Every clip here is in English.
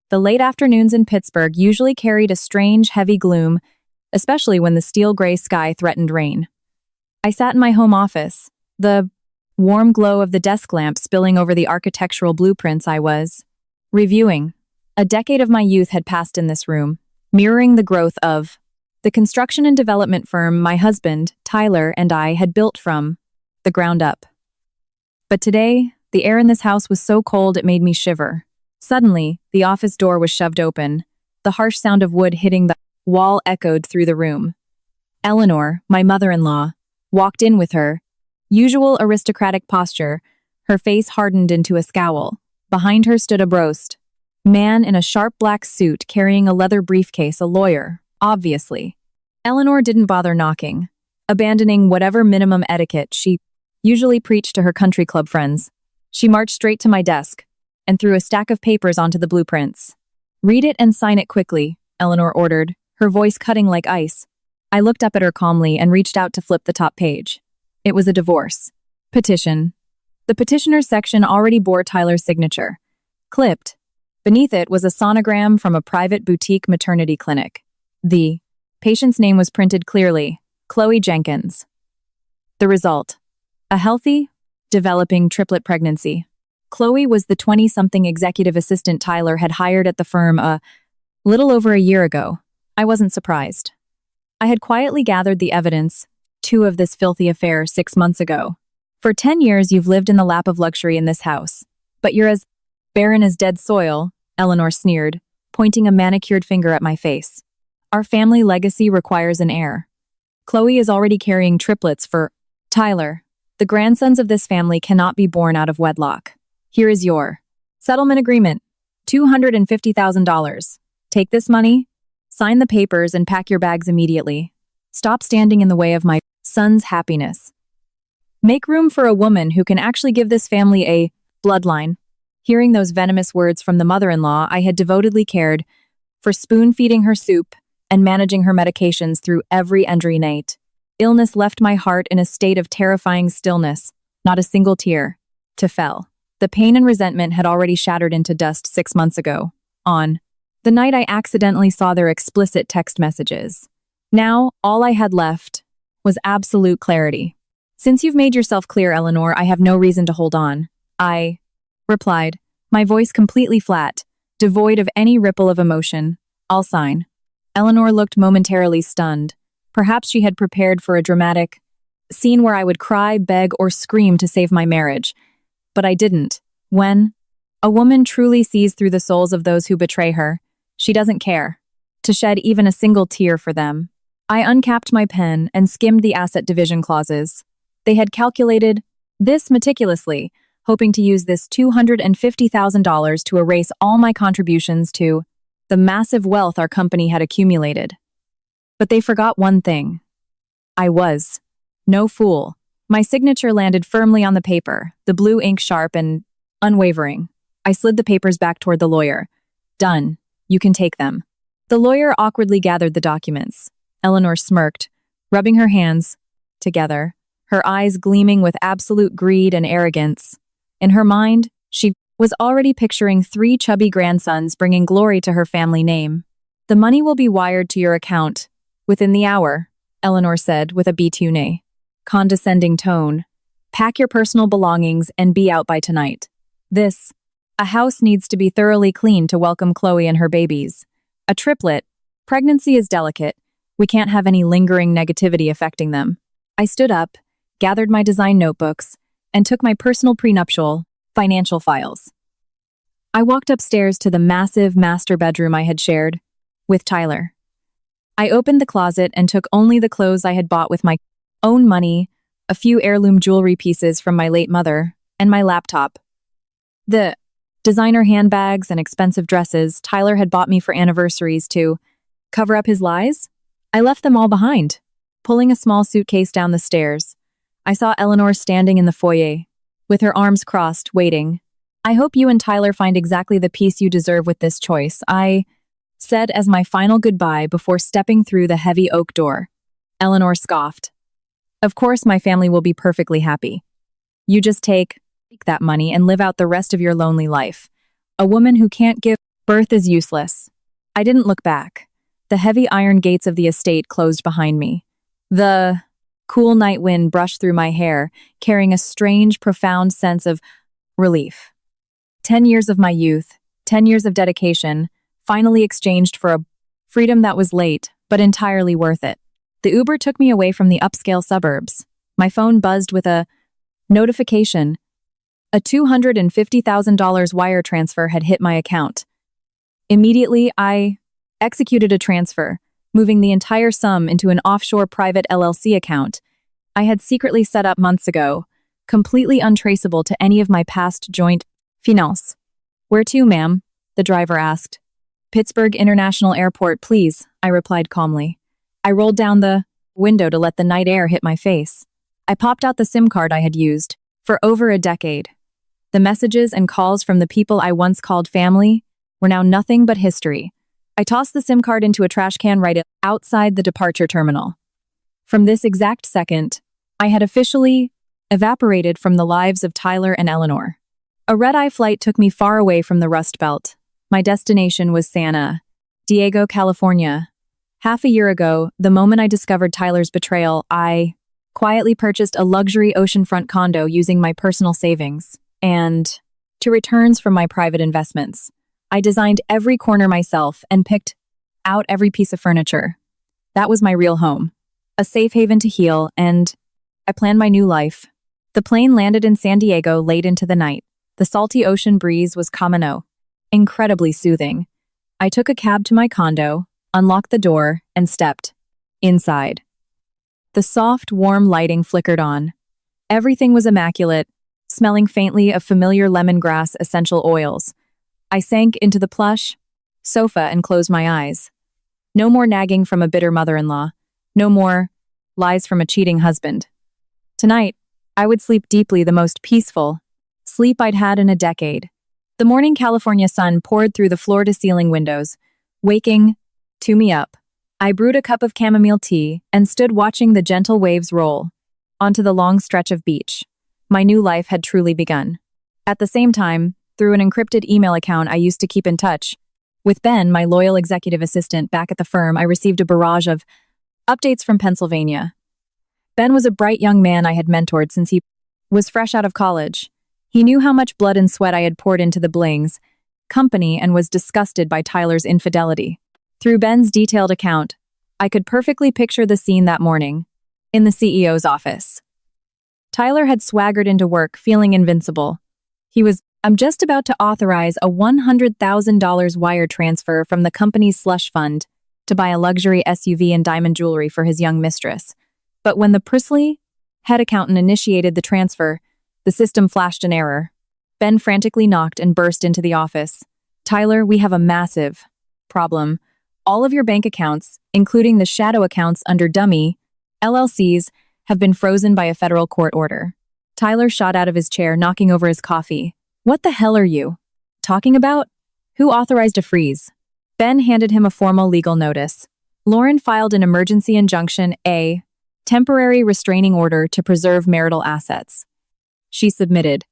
The late afternoons in Pittsburgh usually carried a strange, heavy gloom, especially when the steel-gray sky threatened rain. I sat in my home office, the warm glow of the desk lamp spilling over the architectural blueprints I was reviewing. A decade of my youth had passed in this room, mirroring the growth of the construction and development firm my husband, Tyler, and I had built from the ground up. But today, the air in this house was so cold it made me shiver. Suddenly, the office door was shoved open. The harsh sound of wood hitting the wall echoed through the room. Eleanor, my mother-in-law, walked in with her usual aristocratic posture, her face hardened into a scowl. Behind her stood a brosed man in a sharp black suit carrying a leather briefcase, a lawyer, obviously. Eleanor didn't bother knocking, abandoning whatever minimum etiquette she usually preached to her country club friends. She marched straight to my desk and threw a stack of papers onto the blueprints. "Read it and sign it quickly," Eleanor ordered, her voice cutting like ice. I looked up at her calmly and reached out to flip the top page. It was a divorce petition. The petitioner's section already bore Tyler's signature. Clipped beneath it was a sonogram from a private boutique maternity clinic. The patient's name was printed clearly, Chloe Jenkins. The result: a healthy, developing triplet pregnancy. Chloe was the 20-something executive assistant Tyler had hired at the firm a little over a year ago. I wasn't surprised. I had quietly gathered the evidence, of this filthy affair 6 months ago. For 10 years you've lived in the lap of luxury in this house, but you're as barren as dead soil, Eleanor sneered, pointing a manicured finger at my face. Our family legacy requires an heir. Chloe is already carrying triplets for Tyler. The grandsons of this family cannot be born out of wedlock. Here is your settlement agreement, $250,000. Take this money, sign the papers, and pack your bags immediately. Stop standing in the way of my son's happiness. Make room for a woman who can actually give this family a bloodline. Hearing those venomous words from the mother-in-law I had devotedly cared for, spoon-feeding her soup and managing her medications through every night. Illness left my heart in a state of terrifying stillness, not a single tear fell. The pain and resentment had already shattered into dust 6 months ago, on the night I accidentally saw their explicit text messages. Now, all I had left was absolute clarity. "Since you've made yourself clear, Eleanor, I have no reason to hold on," I replied, my voice completely flat, devoid of any ripple of emotion. "I'll sign." Eleanor looked momentarily stunned. Perhaps she had prepared for a dramatic scene where I would cry, beg, or scream to save my marriage. But I didn't. When a woman truly sees through the souls of those who betray her, she doesn't care to shed even a single tear for them. I uncapped my pen and skimmed the asset division clauses. They had calculated this meticulously, hoping to use this $250,000 to erase all my contributions to the massive wealth our company had accumulated. But they forgot one thing. I was no fool. My signature landed firmly on the paper, the blue ink sharp and unwavering. I slid the papers back toward the lawyer. "Done. You can take them." The lawyer awkwardly gathered the documents. Eleanor smirked, rubbing her hands together, her eyes gleaming with absolute greed and arrogance. In her mind, she was already picturing 3 chubby grandsons bringing glory to her family name. "The money will be wired to your account within the hour," Eleanor said with a betune, condescending tone. "Pack your personal belongings and be out by tonight. A house needs to be thoroughly cleaned to welcome Chloe and her babies. A triplet. Pregnancy is delicate. We can't have any lingering negativity affecting them." I stood up, gathered my design notebooks, and took my personal prenuptial financial files. I walked upstairs to the massive master bedroom I had shared with Tyler. I opened the closet and took only the clothes I had bought with my own money, a few heirloom jewelry pieces from my late mother, and my laptop. The designer handbags and expensive dresses Tyler had bought me for anniversaries to cover up his lies, I left them all behind. Pulling a small suitcase down the stairs, I saw Eleanor standing in the foyer, with her arms crossed, waiting. "I hope you and Tyler find exactly the peace you deserve with this choice," I said as my final goodbye before stepping through the heavy oak door. Eleanor scoffed. "Of course my family will be perfectly happy. You just take that money and live out the rest of your lonely life. A woman who can't give Birth is useless. I didn't look back. The heavy iron gates of the estate closed behind me. The cool night wind brushed through my hair, carrying a strange, profound sense of relief. 10 years of my youth, 10 years of dedication, finally exchanged for a freedom that was late, but entirely worth it. The Uber took me away from the upscale suburbs. My phone buzzed with a notification. A $250,000 wire transfer had hit my account. Immediately, I executed a transfer, moving the entire sum into an offshore private LLC account I had secretly set up months ago, completely untraceable to any of my past joint finance. Where to, ma'am? The driver asked. Pittsburgh International Airport, please, I replied calmly. I rolled down the window to let the night air hit my face. I popped out the SIM card I had used for over a decade. The messages and calls from the people I once called family were now nothing but history. I tossed the SIM card into a trash can right outside the departure terminal. From this exact second, I had officially evaporated from the lives of Tyler and Eleanor. A red-eye flight took me far away from the Rust Belt. My destination was San Diego, California. Half a year ago, the moment I discovered Tyler's betrayal, I quietly purchased a luxury oceanfront condo using my personal savings and to returns from my private investments. I designed every corner myself and picked out every piece of furniture. That was my real home, a safe haven to heal, and I planned my new life. The plane landed in San Diego late into the night. The salty ocean breeze was camino, incredibly soothing. I took a cab to my condo, unlocked the door, and stepped inside. The soft, warm lighting flickered on. Everything was immaculate, smelling faintly of familiar lemongrass essential oils. I sank into the plush sofa and closed my eyes. No more nagging from a bitter mother-in-law. No more lies from a cheating husband. Tonight, I would sleep deeply, the most peaceful sleep I'd had in a decade. The morning California sun poured through the floor-to-ceiling windows, waking me up. I brewed a cup of chamomile tea and stood watching the gentle waves roll onto the long stretch of beach. My new life had truly begun. At the same time, through an encrypted email account I used to keep in touch with Ben, my loyal executive assistant back at the firm, I received a barrage of updates from Pennsylvania. Ben was a bright young man I had mentored since he was fresh out of college. He knew how much blood and sweat I had poured into the Blings company and was disgusted by Tyler's infidelity. Through Ben's detailed account, I could perfectly picture the scene that morning in the CEO's office. Tyler had swaggered into work, feeling invincible. I'm just about to authorize a $100,000 wire transfer from the company's slush fund to buy a luxury SUV and diamond jewelry for his young mistress. But when the Prisley head accountant initiated the transfer, the system flashed an error. Ben frantically knocked and burst into the office. Tyler, we have a massive problem. All of your bank accounts, including the shadow accounts under dummy LLCs, have been frozen by a federal court order. Tyler shot out of his chair, knocking over his coffee. What the hell are you talking about? Who authorized a freeze? Ben handed him a formal legal notice. Lauren filed an emergency injunction, a temporary restraining order to preserve marital assets. She submitted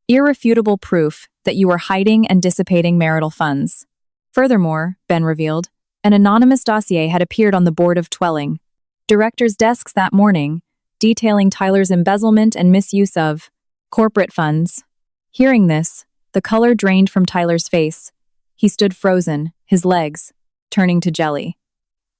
irrefutable proof that you were hiding and dissipating marital funds. Furthermore, Ben revealed, an anonymous dossier had appeared on the board of Twelling directors' desks that morning, detailing Tyler's embezzlement and misuse of corporate funds. Hearing this, the color drained from Tyler's face. He stood frozen, his legs turning to jelly.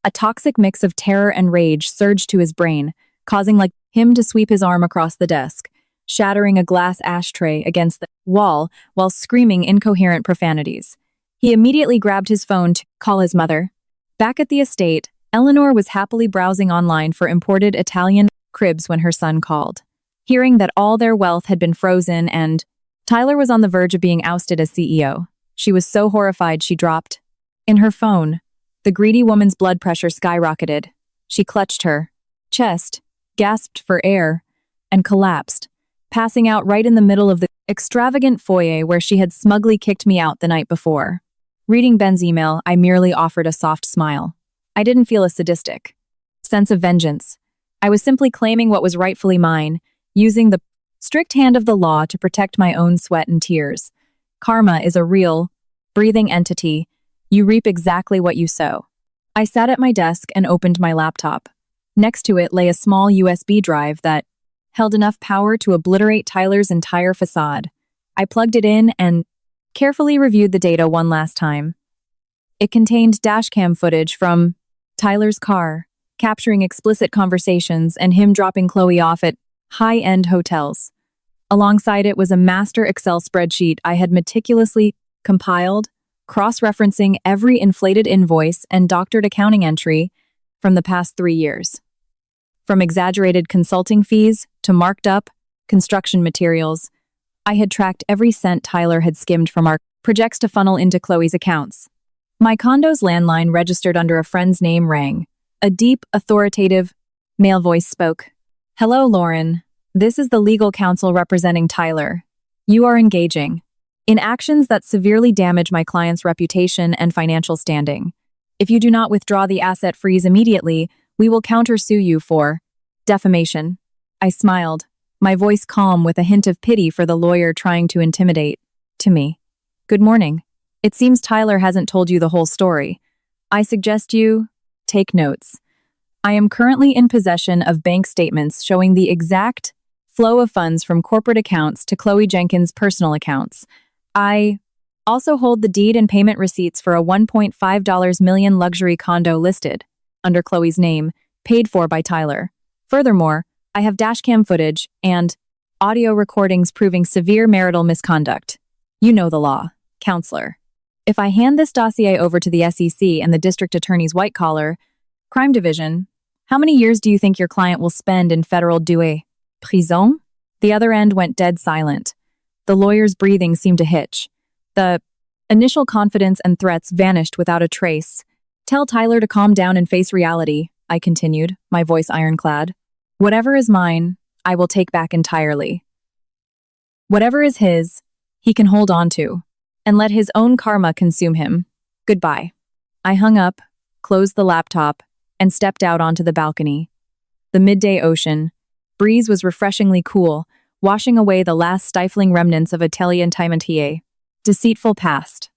A toxic mix of terror and rage surged to his brain, causing him to sweep his arm across the desk, shattering a glass ashtray against the wall while screaming incoherent profanities. He immediately grabbed his phone to call his mother. Back at the estate, Eleanor was happily browsing online for imported Italian cribs when her son called. Hearing that all their wealth had been frozen and Tyler was on the verge of being ousted as CEO, she was so horrified she dropped in her phone. The greedy woman's blood pressure skyrocketed. She clutched her chest, gasped for air, and collapsed, passing out right in the middle of the extravagant foyer where she had smugly kicked me out the night before. Reading Ben's email, I merely offered a soft smile. I didn't feel a sadistic sense of vengeance. I was simply claiming what was rightfully mine, using the strict hand of the law to protect my own sweat and tears. Karma is a real, breathing entity, You reap exactly what you sow. I sat at my desk and opened my laptop. Next to it lay a small USB drive that held enough power to obliterate Tyler's entire facade. I plugged it in and carefully reviewed the data one last time. It contained dashcam footage from Tyler's car, capturing explicit conversations and him dropping Chloe off at high-end hotels. Alongside it was a master Excel spreadsheet I had meticulously compiled, cross-referencing every inflated invoice and doctored accounting entry from the past 3 years. From exaggerated consulting fees to marked-up construction materials, I had tracked every cent Tyler had skimmed from our projects to funnel into Chloe's accounts. My condo's landline registered under a friend's name rang. A deep, authoritative, male voice spoke. "Hello, Lauren. This is the legal counsel representing Tyler. You are engaging in actions that severely damage my client's reputation and financial standing. If you do not withdraw the asset freeze immediately, we will countersue you for defamation." I smiled, my voice calm with a hint of pity for the lawyer trying to intimidate me. "Good morning. It seems Tyler hasn't told you the whole story. I suggest you take notes. I am currently in possession of bank statements showing the exact flow of funds from corporate accounts to Chloe Jenkins' personal accounts. I also hold the deed and payment receipts for a $1.5 million luxury condo listed under Chloe's name, paid for by Tyler. Furthermore, I have dashcam footage and audio recordings proving severe marital misconduct. You know the law, counselor. If I hand this dossier over to the SEC and the district attorney's white-collar crime division, how many years do you think your client will spend in federal prison? The other end went dead silent. The lawyer's breathing seemed to hitch. The initial confidence and threats vanished without a trace. "Tell Tyler to calm down and face reality," I continued, my voice ironclad. "Whatever is mine, I will take back entirely. Whatever is his, he can hold on to, and let his own karma consume him. Goodbye." I hung up, closed the laptop, and stepped out onto the balcony. The midday ocean breeze was refreshingly cool, washing away the last stifling remnants of Italian timetier. Deceitful past.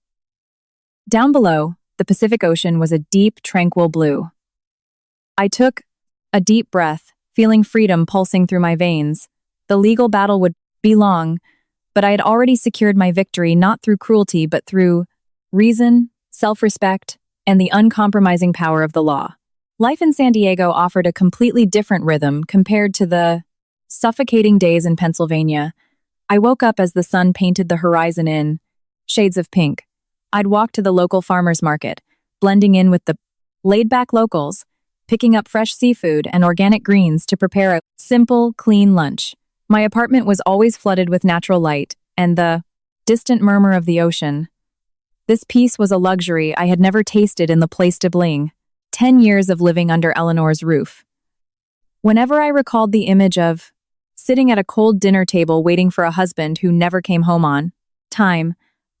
Down below, the Pacific Ocean was a deep, tranquil blue. I took a deep breath, feeling freedom pulsing through my veins. The legal battle would be long, but I had already secured my victory not through cruelty but through reason, self-respect, and the uncompromising power of the law. Life in San Diego offered a completely different rhythm compared to the suffocating days in Pennsylvania. I woke up as the sun painted the horizon in shades of pink. I'd walk to the local farmer's market, blending in with the laid-back locals, picking up fresh seafood and organic greens to prepare a simple, clean lunch. My apartment was always flooded with natural light and the distant murmur of the ocean. This peace was a luxury I had never tasted in the Place de Bling. 10 years of living under Eleanor's roof. Whenever I recalled the image of sitting at a cold dinner table waiting for a husband who never came home on time,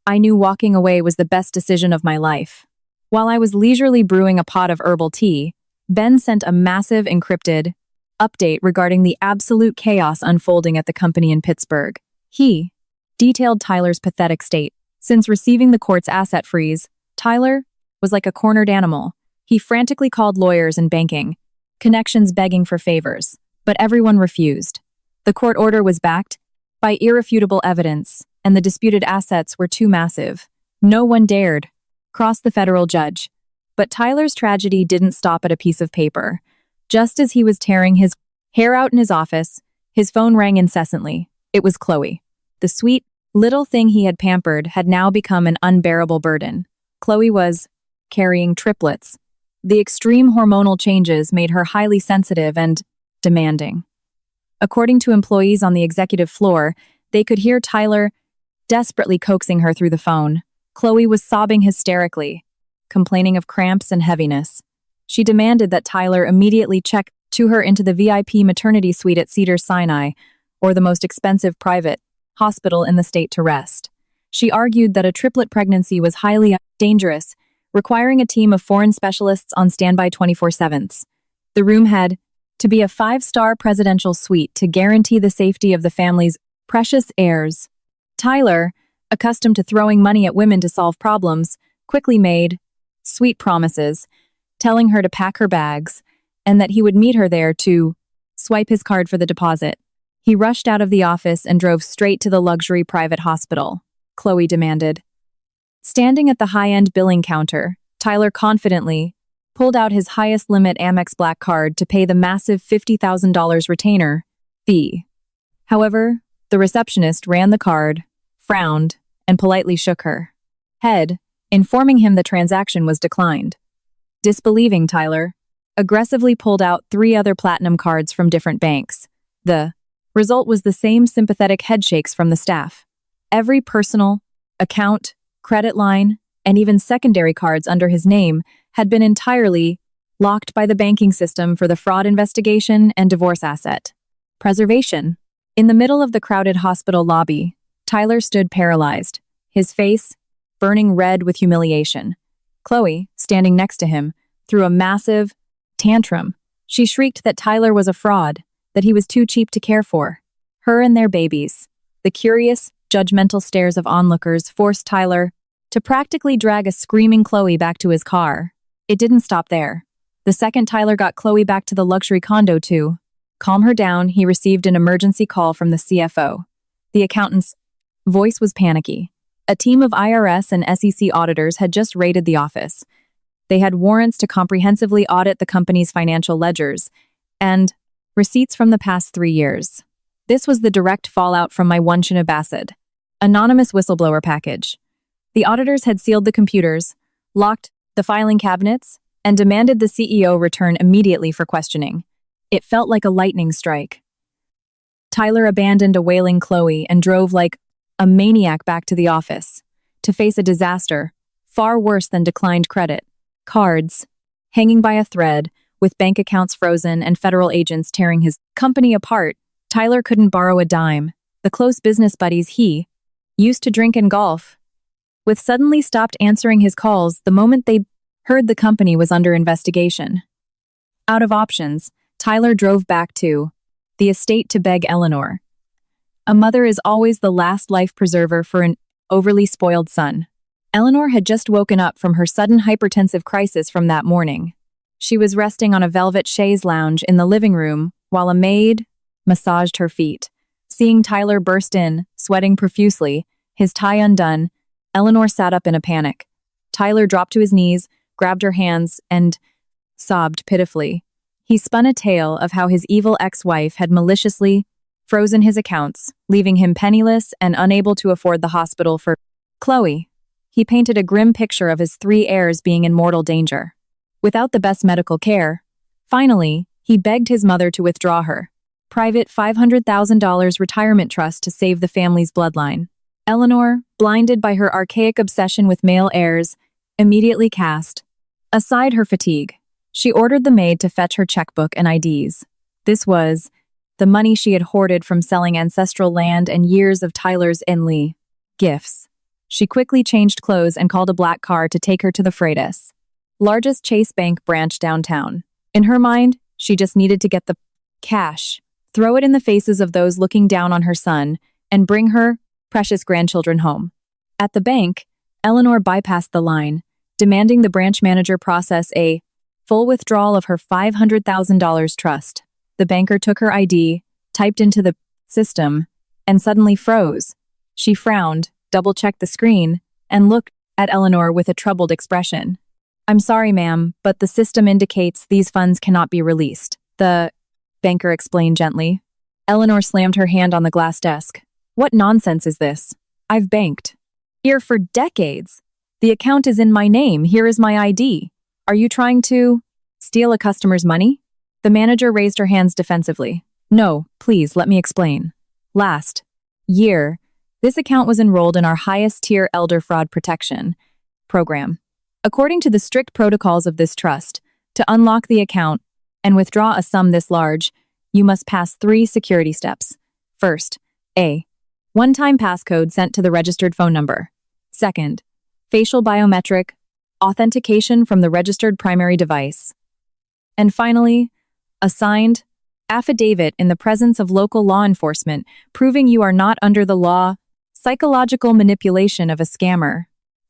I knew walking away was the best decision of my life. While I was leisurely brewing a pot of herbal tea, Ben sent a massive encrypted update regarding the absolute chaos unfolding at the company in Pittsburgh. He detailed Tyler's pathetic state. Since receiving the court's asset freeze, Tyler was like a cornered animal. He frantically called lawyers and banking, connections begging for favors, but everyone refused. The court order was backed by irrefutable evidence, and the disputed assets were too massive. No one dared cross the federal judge. But Tyler's tragedy didn't stop at a piece of paper. Just as he was tearing his hair out in his office, his phone rang incessantly. It was Chloe. The sweet, little thing he had pampered had now become an unbearable burden. Chloe was carrying triplets. The extreme hormonal changes made her highly sensitive and demanding. According to employees on the executive floor, they could hear Tyler desperately coaxing her through the phone. Chloe was sobbing hysterically, complaining of cramps and heaviness. She demanded that Tyler immediately check to her into the VIP maternity suite at Cedars-Sinai, or the most expensive private hospital in the state, to rest. She argued that a triplet pregnancy was highly dangerous, requiring a team of foreign specialists on standby 24/7. The room had to be a 5-star presidential suite to guarantee the safety of the family's precious heirs. Tyler, accustomed to throwing money at women to solve problems, quickly made sweet promises, telling her to pack her bags, and that he would meet her there to swipe his card for the deposit. He rushed out of the office and drove straight to the luxury private hospital. Chloe demanded. Standing at the high-end billing counter, Tyler confidently pulled out his highest limit Amex Black card to pay the massive $50,000 retainer fee. However, the receptionist ran the card, frowned, and politely shook her head, informing him the transaction was declined. Disbelieving, Tyler aggressively pulled out 3 other platinum cards from different banks. The result was the same sympathetic headshakes from the staff. Every personal, account, credit line, and even secondary cards under his name had been entirely locked by the banking system for the fraud investigation and divorce asset preservation. In the middle of the crowded hospital lobby, Tyler stood paralyzed, his face burning red with humiliation. Chloe, standing next to him, threw a massive tantrum. She shrieked that Tyler was a fraud, that he was too cheap to care for her and their babies. The curious, judgmental stares of onlookers forced Tyler to practically drag a screaming Chloe back to his car. It didn't stop there. The second Tyler got Chloe back to the luxury condo to calm her down, he received an emergency call from the CFO. The accountant's voice was panicky. A team of IRS and SEC auditors had just raided the office. They had warrants to comprehensively audit the company's financial ledgers and receipts from the past 3 years. This was the direct fallout from my Wunshin Abbasid anonymous whistleblower package. The auditors had sealed the computers, locked the filing cabinets, and demanded the CEO return immediately for questioning. It felt like a lightning strike. Tyler abandoned a wailing Chloe and drove like a maniac back to the office to face a disaster far worse than declined credit cards hanging by a thread, with bank accounts frozen and federal agents tearing his company apart. Tyler couldn't borrow a dime. The close business buddies he used to drink and golf with suddenly stopped answering his calls the moment they heard the company was under investigation. Out of options, Tyler drove back to the estate to beg Eleanor. A mother is always the last life preserver for an overly spoiled son. Eleanor had just woken up from her sudden hypertensive crisis from that morning. She was resting on a velvet chaise lounge in the living room while a maid massaged her feet. Seeing Tyler burst in, sweating profusely, his tie undone, Eleanor sat up in a panic. Tyler dropped to his knees, grabbed her hands, and sobbed pitifully. He spun a tale of how his evil ex-wife had maliciously frozen his accounts, leaving him penniless and unable to afford the hospital for Chloe. He painted a grim picture of his 3 heirs being in mortal danger. Without the best medical care, finally, he begged his mother to withdraw her private $500,000 retirement trust to save the family's bloodline. Eleanor, blinded by her archaic obsession with male heirs, immediately cast aside her fatigue. She ordered the maid to fetch her checkbook and IDs. This was the money she had hoarded from selling ancestral land and years of Tyler's Enley gifts. She quickly changed clothes and called a black car to take her to the Freitas, largest Chase Bank branch downtown. In her mind, she just needed to get the cash, throw it in the faces of those looking down on her son, and bring her precious grandchildren home. At the bank, Eleanor bypassed the line, demanding the branch manager process a full withdrawal of her $500,000 trust. The banker took her ID, typed into the system, and suddenly froze. She frowned, double-checked the screen, and looked at Eleanor with a troubled expression. "I'm sorry, ma'am, but the system indicates these funds cannot be released," the banker explained gently. Eleanor slammed her hand on the glass desk. "What nonsense is this? I've banked here for decades. The account is in my name. Here is my ID. Are you trying to steal a customer's money?" The manager raised her hands defensively. "No, please, let me explain. Last year, this account was enrolled in our highest-tier elder fraud protection program. According to the strict protocols of this trust, to unlock the account and withdraw a sum this large, you must pass 3 security steps. First, a one-time passcode sent to the registered phone number. Second, facial biometric authentication from the registered primary device. And finally, a signed affidavit in the presence of local law enforcement proving you are not under the law. Psychological manipulation of a scammer."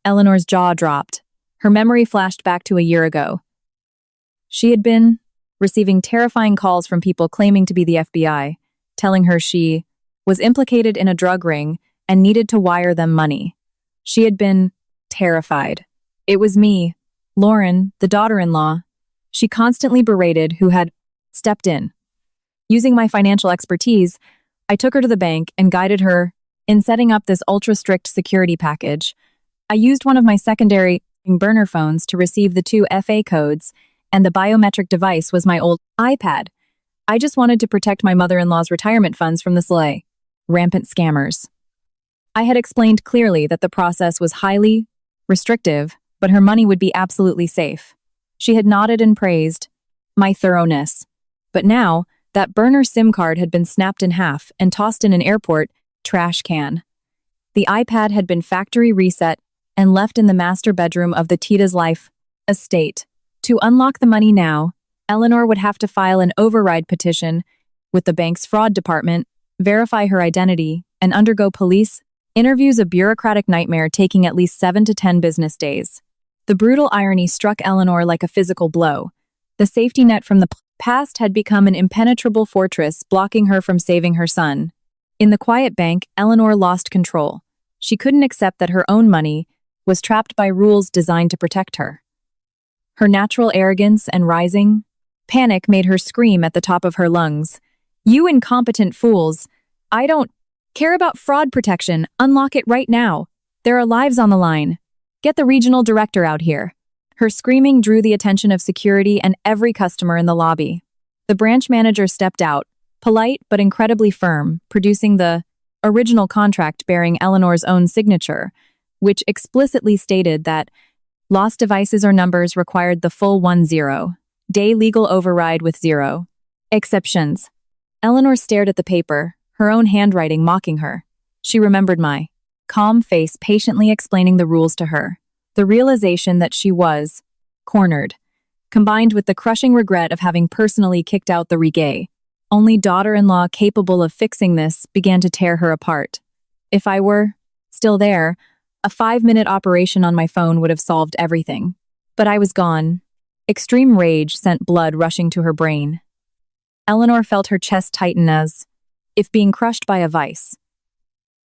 Eleanor's jaw dropped. Her memory flashed back to a year ago. She had been receiving terrifying calls from people claiming to be the FBI, telling her she was implicated in a drug ring and needed to wire them money. She had been terrified. It was me, Lauren, the daughter-in-law, she constantly berated, who had stepped in. Using my financial expertise, I took her to the bank and guided her in setting up this ultra-strict security package. I used one of my secondary burner phones to receive the 2 FA codes, and the biometric device was my old iPad. I just wanted to protect my mother-in-law's retirement funds from the rampant scammers. I had explained clearly that the process was highly restrictive, but her money would be absolutely safe. She had nodded and praised my thoroughness. But now, that burner SIM card had been snapped in half and tossed in an airport trash can. The iPad had been factory reset and left in the master bedroom of the Tita's Life estate. To unlock the money now, Eleanor would have to file an override petition with the bank's fraud department, verify her identity, and undergo police interviews, a bureaucratic nightmare taking at least 7 to 10 business days. The brutal irony struck Eleanor like a physical blow. The safety net from the past had become an impenetrable fortress, blocking her from saving her son. In the quiet bank, Eleanor lost control. She couldn't accept that her own money was trapped by rules designed to protect her. Her natural arrogance and rising panic made her scream at the top of her lungs. "You incompetent fools! I don't care about fraud protection. Unlock it right now. There are lives on the line. Get the regional director out here." Her screaming drew the attention of security and every customer in the lobby. The branch manager stepped out, polite but incredibly firm, producing the original contract bearing Eleanor's own signature, which explicitly stated that lost devices or numbers required the full 10-day legal override with 0 exceptions. Eleanor stared at the paper, her own handwriting mocking her. She remembered my calm face patiently explaining the rules to her. The realization that she was cornered, combined with the crushing regret of having personally kicked out the only daughter-in-law capable of fixing this, began to tear her apart. If I were still there, a 5-minute operation on my phone would have solved everything. But I was gone. Extreme rage sent blood rushing to her brain. Eleanor felt her chest tighten as if being crushed by a vice.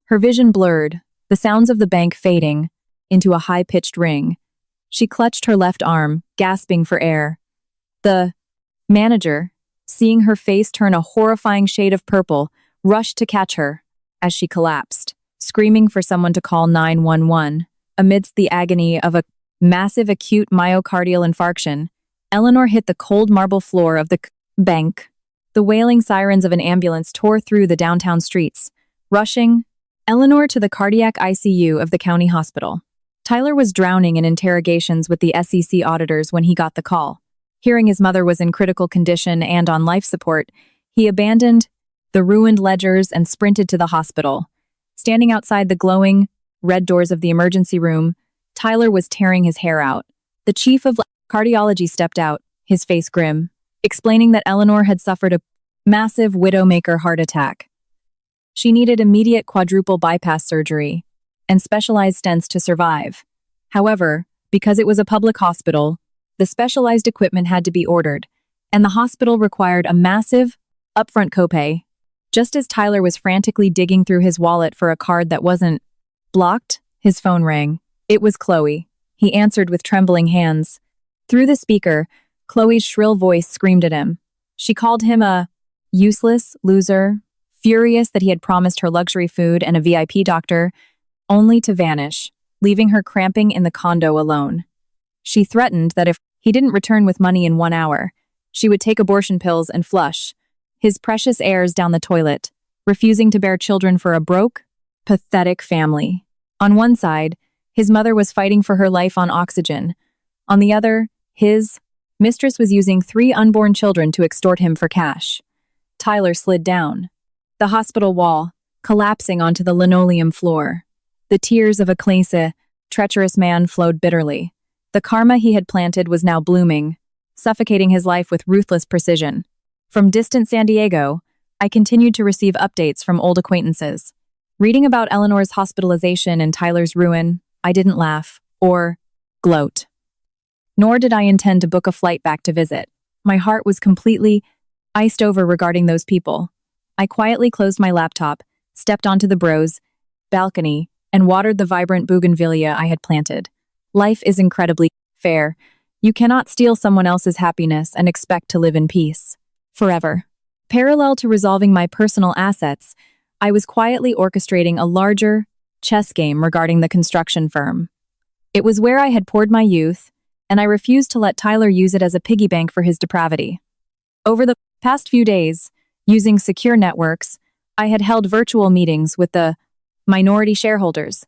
Her vision blurred, the sounds of the bank fading into a high-pitched ring. She clutched her left arm, gasping for air. The manager, seeing her face turn a horrifying shade of purple, rushed to catch her as she collapsed, screaming for someone to call 911. Amidst the agony of a massive acute myocardial infarction, Eleanor hit the cold marble floor of the bank. The wailing sirens of an ambulance tore through the downtown streets, rushing Eleanor to the cardiac ICU of the county hospital. Tyler was drowning in interrogations with the SEC auditors when he got the call. Hearing his mother was in critical condition and on life support, he abandoned the ruined ledgers and sprinted to the hospital. Standing outside the glowing red doors of the emergency room, Tyler was tearing his hair out. The chief of cardiology stepped out, his face grim, explaining that Eleanor had suffered a massive widowmaker heart attack. She needed immediate quadruple bypass surgery and specialized stents to survive. However, because it was a public hospital, the specialized equipment had to be ordered, and the hospital required a massive, upfront copay. Just as Tyler was frantically digging through his wallet for a card that wasn't blocked, his phone rang. It was Chloe. He answered with trembling hands. Through the speaker, Chloe's shrill voice screamed at him. She called him a useless loser, furious that he had promised her luxury food and a VIP doctor, only to vanish, leaving her cramping in the condo alone. She threatened that if he didn't return with money in 1 hour, she would take abortion pills and flush his precious heirs down the toilet, refusing to bear children for a broke, pathetic family. On one side, his mother was fighting for her life on oxygen. On the other, his mistress was using 3 unborn children to extort him for cash. Tyler slid down the hospital wall, collapsing onto the linoleum floor. The tears of a treacherous man flowed bitterly. The karma he had planted was now blooming, suffocating his life with ruthless precision. From distant San Diego, I continued to receive updates from old acquaintances. Reading about Eleanor's hospitalization and Tyler's ruin, I didn't laugh or gloat. nor did I intend to book a flight back to visit. My heart was completely iced over regarding those people. I quietly closed my laptop, stepped onto the bros balcony, and watered the vibrant bougainvillea I had planted. Life is incredibly fair. You cannot steal someone else's happiness and expect to live in peace forever. Parallel to resolving my personal assets, I was quietly orchestrating a larger chess game regarding the construction firm. It was where I had poured my youth, and I refused to let Tyler use it as a piggy bank for his depravity. Over the past few days, using secure networks, I had held virtual meetings with the minority shareholders.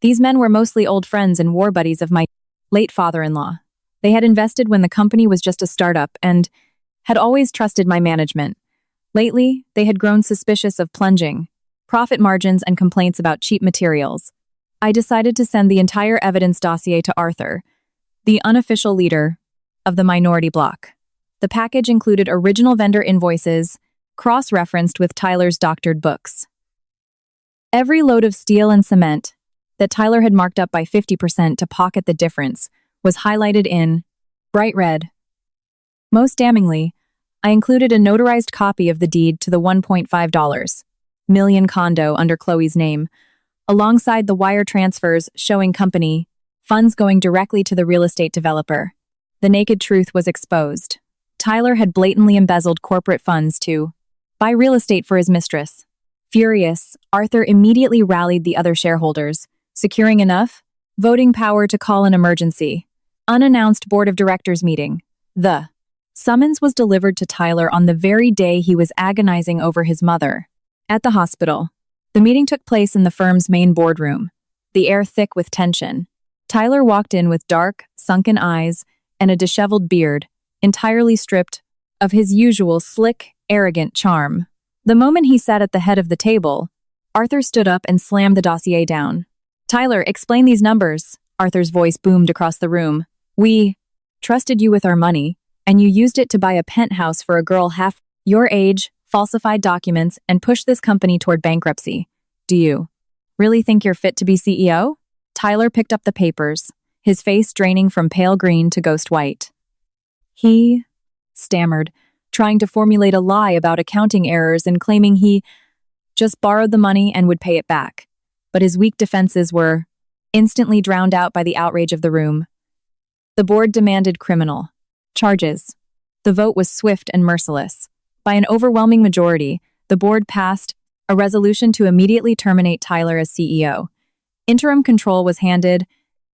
These men were mostly old friends and war buddies of my late father-in-law. They had invested when the company was just a startup and had always trusted my management. Lately, they had grown suspicious of plunging profit margins and complaints about cheap materials. I decided to send the entire evidence dossier to Arthur, the unofficial leader of the minority bloc. The package included original vendor invoices, cross-referenced with Tyler's doctored books. Every load of steel and cement that Tyler had marked up by 50% to pocket the difference was highlighted in bright red. Most damningly, I included a notarized copy of the deed to the $1.5 million condo under Chloe's name, alongside the wire transfers showing company funds going directly to the real estate developer. The naked truth was exposed. Tyler had blatantly embezzled corporate funds to buy real estate for his mistress. Furious, Arthur immediately rallied the other shareholders, securing enough voting power to call an emergency, unannounced board of directors meeting. The summons was delivered to Tyler on the very day he was agonizing over his mother. At the hospital, the meeting took place in the firm's main boardroom, the air thick with tension. Tyler walked in with dark, sunken eyes and a disheveled beard, entirely stripped of his usual slick, arrogant charm. The moment he sat at the head of the table, Arthur stood up and slammed the dossier down. "Tyler, explain these numbers," Arthur's voice boomed across the room. "We trusted you with our money, and you used it to buy a penthouse for a girl half your age, falsified documents, and push this company toward bankruptcy. Do you really think you're fit to be CEO?" Tyler picked up the papers, his face draining from pale green to ghost white. He stammered, trying to formulate a lie about accounting errors and claiming he just borrowed the money and would pay it back. But his weak defenses were instantly drowned out by the outrage of the room. The board demanded criminal charges. The vote was swift and merciless. By an overwhelming majority, the board passed a resolution to immediately terminate Tyler as CEO. Interim control was handed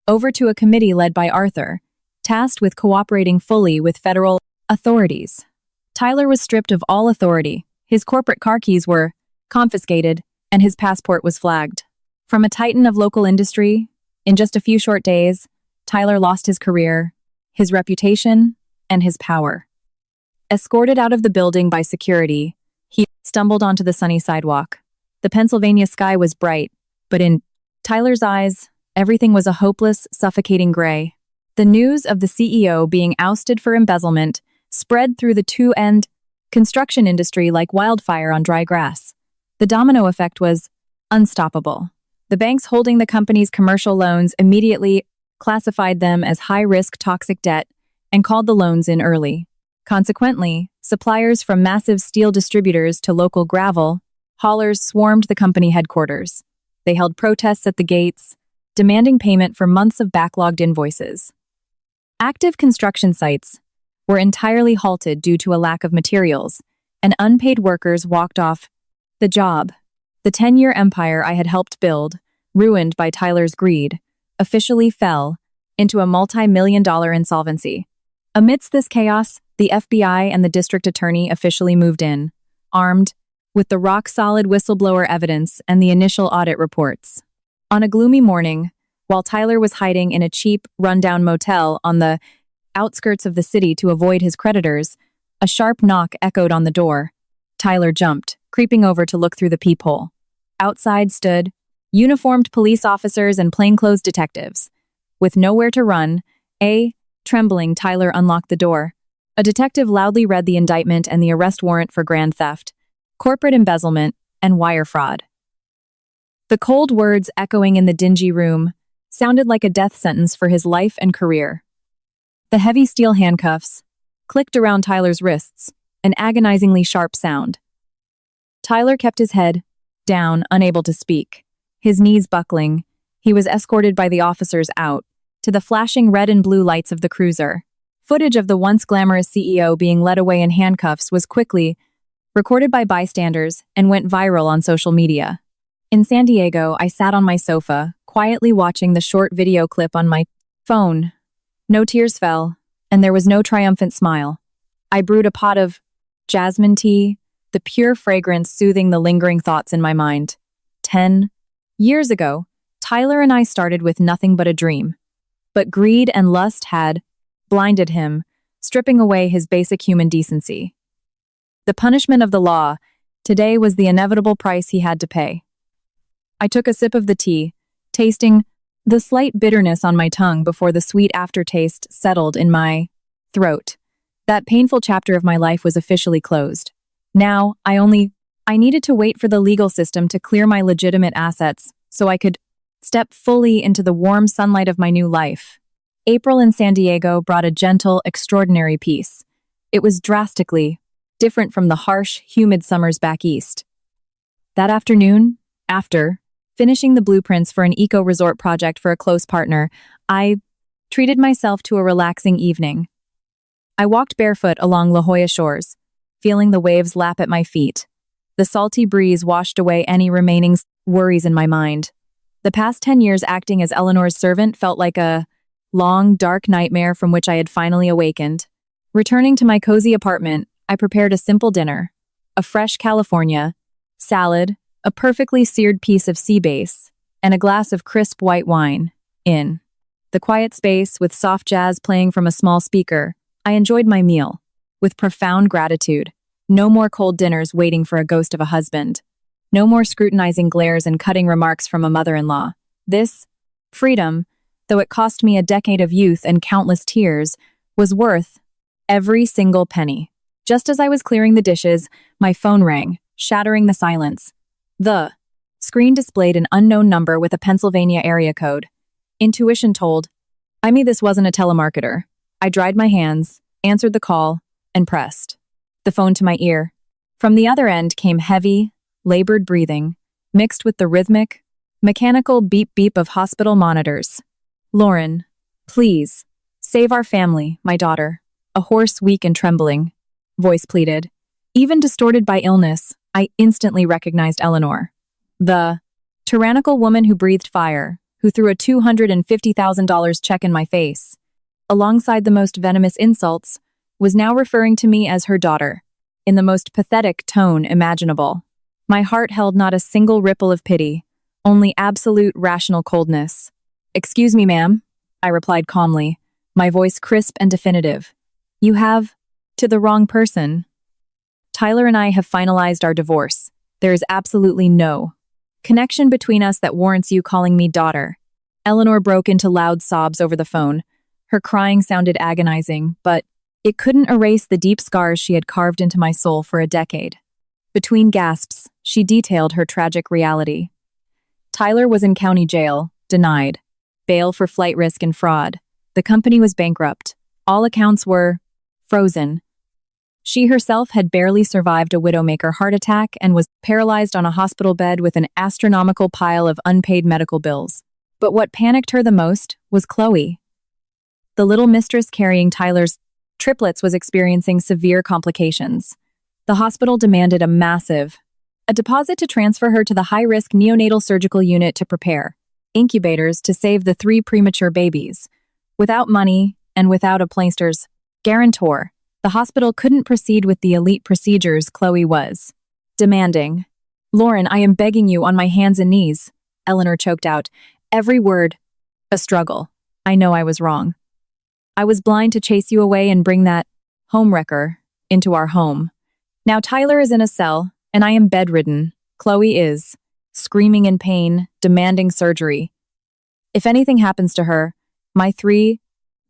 over to a committee led by Arthur, tasked with cooperating fully with federal authorities. Tyler was stripped of all authority. His corporate car keys were confiscated, and his passport was flagged. From a titan of local industry, in just a few short days, Tyler lost his career, his reputation, and his power. Escorted out of the building by security, he stumbled onto the sunny sidewalk. The Pennsylvania sky was bright, but in Tyler's eyes, everything was a hopeless, suffocating gray. The news of the CEO being ousted for embezzlement spread through the two-end construction industry like wildfire on dry grass. The domino effect was unstoppable. The banks holding the company's commercial loans immediately classified them as high-risk toxic debt and called the loans in early. Consequently, suppliers from massive steel distributors to local gravel haulers swarmed the company headquarters. They held protests at the gates, demanding payment for months of backlogged invoices. Active construction sites were entirely halted due to a lack of materials, and unpaid workers walked off the job. The 10-year empire I had helped build, ruined by Tyler's greed, officially fell into a multi-million-dollar insolvency. Amidst this chaos, the FBI and the district attorney officially moved in, armed with the rock-solid whistleblower evidence and the initial audit reports. On a gloomy morning, while Tyler was hiding in a cheap, run-down motel on the outskirts of the city to avoid his creditors, a sharp knock echoed on the door. Tyler jumped, creeping over to look through the peephole. Outside stood uniformed police officers and plainclothes detectives. With nowhere to run, trembling, Tyler unlocked the door. A detective loudly read the indictment and the arrest warrant for grand theft, corporate embezzlement, and wire fraud. The cold words echoing in the dingy room sounded like a death sentence for his life and career. The heavy steel handcuffs clicked around Tyler's wrists, an agonizingly sharp sound. Tyler kept his head down, unable to speak. His knees buckling, he was escorted by the officers out to the flashing red and blue lights of the cruiser. Footage of the once glamorous CEO being led away in handcuffs was quickly recorded by bystanders and went viral on social media. In San Diego, I sat on my sofa, quietly watching the short video clip on my phone. No tears fell, and there was no triumphant smile. I brewed a pot of jasmine tea, the pure fragrance soothing the lingering thoughts in my mind. 10 years ago, Tyler and I started with nothing but a dream. But greed and lust had blinded him, stripping away his basic human decency. The punishment of the law today was the inevitable price he had to pay. I took a sip of the tea, tasting the slight bitterness on my tongue before the sweet aftertaste settled in my throat. That painful chapter of my life was officially closed. Now, I needed to wait for the legal system to clear my legitimate assets so I could step fully into the warm sunlight of my new life. April in San Diego brought a gentle, extraordinary peace. It was drastically different from the harsh, humid summers back east. That afternoon, after finishing the blueprints for an eco-resort project for a close partner, I treated myself to a relaxing evening. I walked barefoot along La Jolla shores, feeling the waves lap at my feet. The salty breeze washed away any remaining worries in my mind. The past 10 years acting as Eleanor's servant felt like a long, dark nightmare from which I had finally awakened. Returning to my cozy apartment, I prepared a simple dinner: a fresh California salad, a perfectly seared piece of sea bass, and a glass of crisp white wine. In the quiet space, with soft jazz playing from a small speaker, I enjoyed my meal with profound gratitude. No more cold dinners waiting for a ghost of a husband. No more scrutinizing glares and cutting remarks from a mother-in-law. This freedom, though it cost me a decade of youth and countless tears, was worth every single penny. Just as I was clearing the dishes, my phone rang, shattering the silence. The screen displayed an unknown number with a Pennsylvania area code. Intuition told me this wasn't a telemarketer. I dried my hands, answered the call, and pressed the phone to my ear. From the other end came heavy, labored breathing, mixed with the rhythmic, mechanical beep-beep of hospital monitors. "Lauren, please, save our family, my daughter," a hoarse, weak, and trembling voice pleaded. Even distorted by illness, I instantly recognized Eleanor. The tyrannical woman who breathed fire, who threw a $250,000 check in my face, alongside the most venomous insults, was now referring to me as her daughter, in the most pathetic tone imaginable. My heart held not a single ripple of pity, only absolute rational coldness. "Excuse me, ma'am," I replied calmly, my voice crisp and definitive. "You have to the wrong person. Tyler and I have finalized our divorce. There is absolutely no connection between us that warrants you calling me daughter." Eleanor broke into loud sobs over the phone. Her crying sounded agonizing, but it couldn't erase the deep scars she had carved into my soul for a decade. Between gasps, she detailed her tragic reality. Tyler was in county jail, denied bail for flight risk and fraud. The company was bankrupt. All accounts were frozen. She herself had barely survived a widowmaker heart attack and was paralyzed on a hospital bed with an astronomical pile of unpaid medical bills. But what panicked her the most was Chloe. The little mistress carrying Tyler's triplets was experiencing severe complications. The hospital demanded a deposit to transfer her to the high-risk neonatal surgical unit to prepare incubators to save the 3 premature babies. Without money and without a plaster's guarantor, the hospital couldn't proceed with the elite procedures Chloe was demanding. "Lauren, I am begging you on my hands and knees," Eleanor choked out, every word a struggle. "I know I was wrong. I was blind to chase you away and bring that homewrecker into our home. Now Tyler is in a cell, and I am bedridden. Chloe is screaming in pain, demanding surgery. If anything happens to her, my 3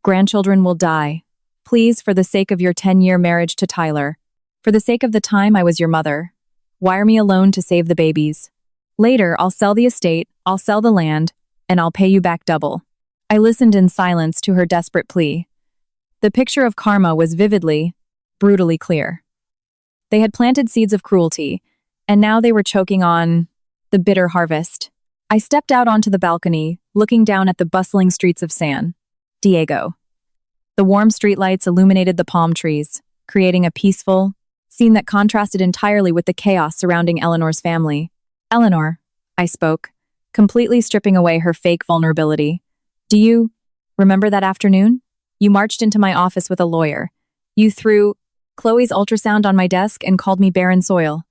grandchildren will die. Please, for the sake of your 10-year marriage to Tyler, for the sake of the time I was your mother, wire me a loan to save the babies. Later, I'll sell the estate, I'll sell the land, and I'll pay you back double." I listened in silence to her desperate plea. The picture of karma was vividly, brutally clear. They had planted seeds of cruelty, and now they were choking on the bitter harvest. I stepped out onto the balcony, looking down at the bustling streets of San Diego. The warm streetlights illuminated the palm trees, creating a peaceful scene that contrasted entirely with the chaos surrounding Eleanor's family. "Eleanor," I spoke, completely stripping away her fake vulnerability. "Do you remember that afternoon? You marched into my office with a lawyer. You threw Chloe's ultrasound on my desk and called me barren soil.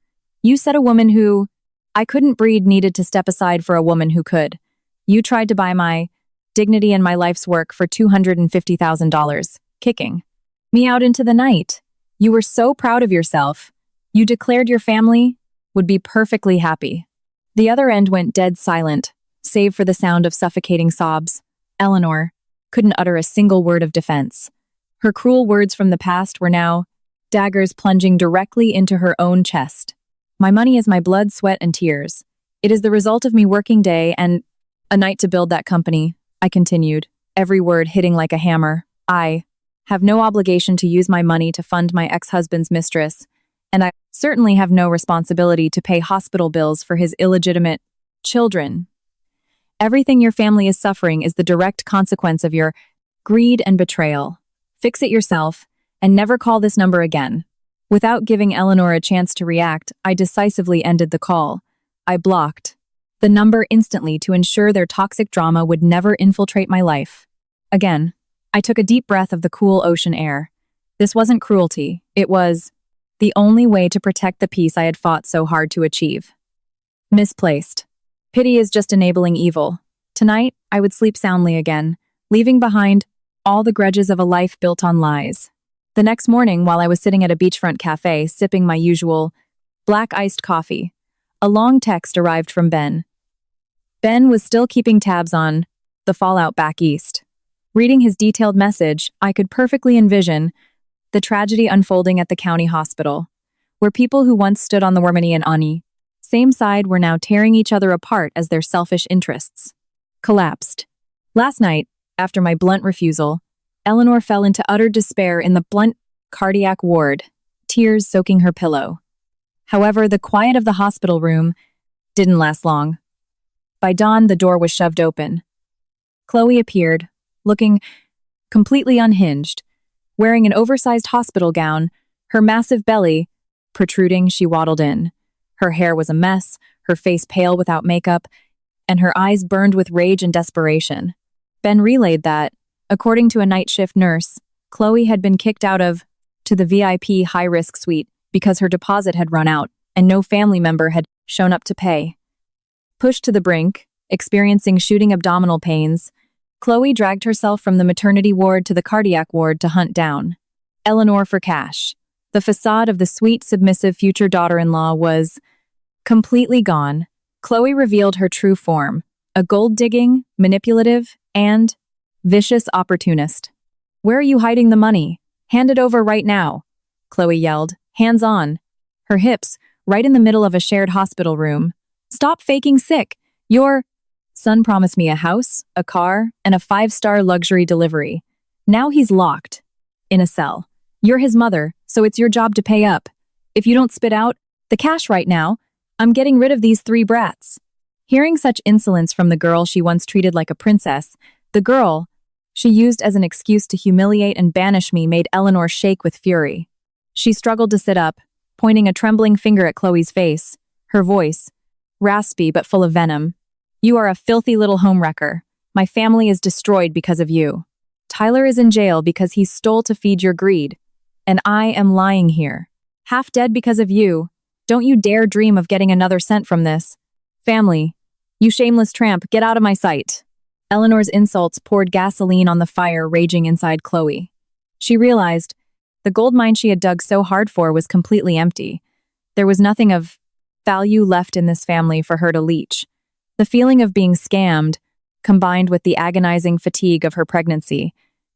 You said a woman who I couldn't breed needed to step aside for a woman who could. You tried to buy my dignity and my life's work for $250,000, kicking me out into the night. You were so proud of yourself. You declared your family would be perfectly happy." The other end went dead silent, save for the sound of suffocating sobs. Eleanor couldn't utter a single word of defense. Her cruel words from the past were now daggers plunging directly into her own chest. "My money is my blood, sweat, and tears. It is the result of me working day and a night to build that company," I continued, every word hitting like a hammer. "I have no obligation to use my money to fund my ex-husband's mistress, and I certainly have no responsibility to pay hospital bills for his illegitimate children. Everything your family is suffering is the direct consequence of your greed and betrayal. Fix it yourself, and never call this number again." Without giving Eleanor a chance to react, I decisively ended the call. I blocked the number instantly to ensure their toxic drama would never infiltrate my life. Again, I took a deep breath of the cool ocean air. This wasn't cruelty. It was the only way to protect the peace I had fought so hard to achieve. Misplaced. Pity is just enabling evil. Tonight, I would sleep soundly again, leaving behind all the grudges of a life built on lies. The next morning, while I was sitting at a beachfront cafe, sipping my usual black iced coffee, a long text arrived from Ben. Ben was still keeping tabs on the fallout back east. Reading his detailed message, I could perfectly envision the tragedy unfolding at the county hospital, where people who once stood on the Wormini and Ani, same side, were now tearing each other apart as their selfish interests collapsed. Last night, after my blunt refusal, Eleanor fell into utter despair in the blunt cardiac ward, tears soaking her pillow. However, the quiet of the hospital room didn't last long. By dawn, the door was shoved open. Chloe appeared, looking completely unhinged. Wearing an oversized hospital gown, her massive belly protruding, she waddled in. Her hair was a mess, her face pale without makeup, and her eyes burned with rage and desperation. Ben relayed that, according to a night shift nurse, Chloe had been kicked out of the VIP high-risk suite because her deposit had run out and no family member had shown up to pay. Pushed to the brink, experiencing shooting abdominal pains, Chloe dragged herself from the maternity ward to the cardiac ward to hunt down Eleanor for cash. The facade of the sweet, submissive future daughter-in-law was completely gone. Chloe revealed her true form, a gold-digging, manipulative, and vicious opportunist. "Where are you hiding the money? Hand it over right now," Chloe yelled, hands on, her hips right in the middle of a shared hospital room. "Stop faking sick. Your son promised me a house, a car, and a 5-star luxury delivery. Now he's locked in a cell. You're his mother, so it's your job to pay up. If you don't spit out the cash right now, I'm getting rid of these 3 brats." Hearing such insolence from the girl she once treated like a princess, the girl she used as an excuse to humiliate and banish me, made Eleanor shake with fury. She struggled to sit up, pointing a trembling finger at Chloe's face, her voice raspy but full of venom. "You are a filthy little homewrecker. My family is destroyed because of you. Tyler is in jail because he stole to feed your greed. And I am lying here, half dead because of you. Don't you dare dream of getting another cent from this. Family, you shameless tramp, get out of my sight." Eleanor's insults poured gasoline on the fire raging inside Chloe. She realized the gold mine she had dug so hard for was completely empty. There was nothing of value left in this family for her to leech. The feeling of being scammed, combined with the agonizing fatigue of her pregnancy,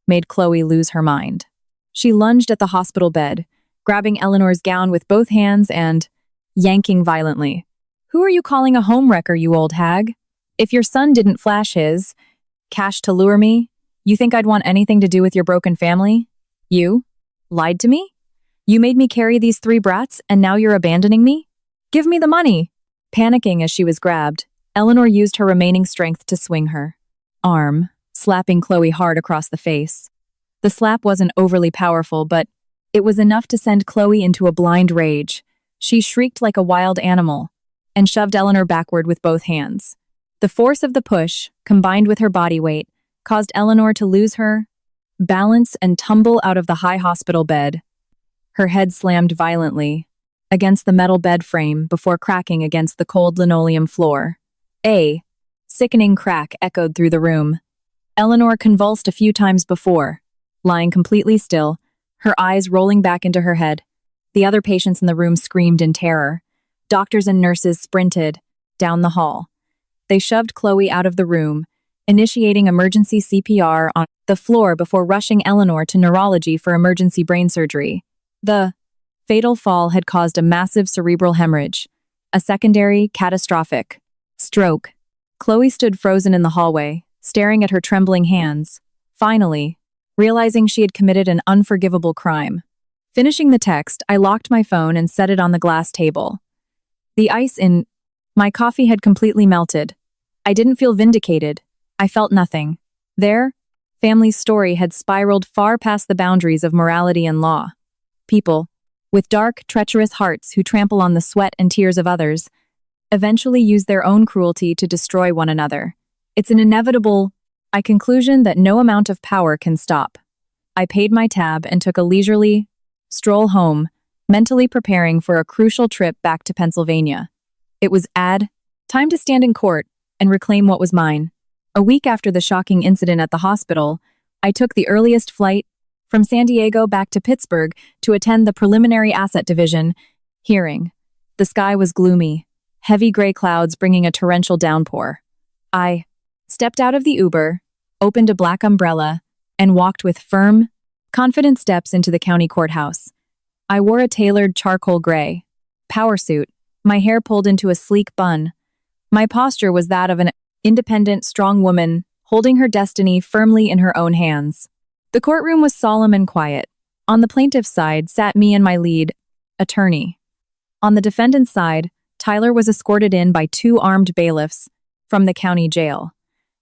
made Chloe lose her mind. She lunged at the hospital bed, grabbing Eleanor's gown with both hands and yanking violently. "Who are you calling a homewrecker, you old hag? If your son didn't flash his cash to lure me, you think I'd want anything to do with your broken family? You? Lied to me? You made me carry these 3 brats, and now you're abandoning me? Give me the money! Panicking as she was grabbed, Eleanor used her remaining strength to swing her arm, slapping Chloe hard across the face. The slap wasn't overly powerful, but it was enough to send Chloe into a blind rage. She shrieked like a wild animal and shoved Eleanor backward with both hands. The force of the push, combined with her body weight, caused Eleanor to lose her balance and tumble out of the high hospital bed. Her head slammed violently against the metal bed frame before cracking against the cold linoleum floor. A sickening crack echoed through the room. Eleanor convulsed a few times before, lying completely still, her eyes rolling back into her head. The other patients in the room screamed in terror. Doctors and nurses sprinted down the hall. They shoved Chloe out of the room, initiating emergency CPR on the floor before rushing Eleanor to neurology for emergency brain surgery. The fatal fall had caused a massive cerebral hemorrhage, a secondary catastrophic stroke. Chloe stood frozen in the hallway, staring at her trembling hands, finally, realizing she had committed an unforgivable crime. Finishing the text, I locked my phone and set it on the glass table. The ice in my coffee had completely melted. I didn't feel vindicated. I felt nothing. Their family's story had spiraled far past the boundaries of morality and law. People, with dark, treacherous hearts who trample on the sweat and tears of others, eventually use their own cruelty to destroy one another. It's an inevitable conclusion that no amount of power can stop. I paid my tab and took a leisurely stroll home, mentally preparing for a crucial trip back to Pennsylvania. It was time to stand in court and reclaim what was mine. A week after the shocking incident at the hospital, I took the earliest flight from San Diego back to Pittsburgh to attend the preliminary asset division hearing. The sky was gloomy, heavy gray clouds bringing a torrential downpour. I stepped out of the Uber, opened a black umbrella, and walked with firm, confident steps into the county courthouse. I wore a tailored charcoal gray power suit, my hair pulled into a sleek bun. My posture was that of an independent, strong woman holding her destiny firmly in her own hands. The courtroom was solemn and quiet. On the plaintiff's side sat me and my lead attorney. On the defendant's side, Tyler was escorted in by 2 armed bailiffs from the county jail.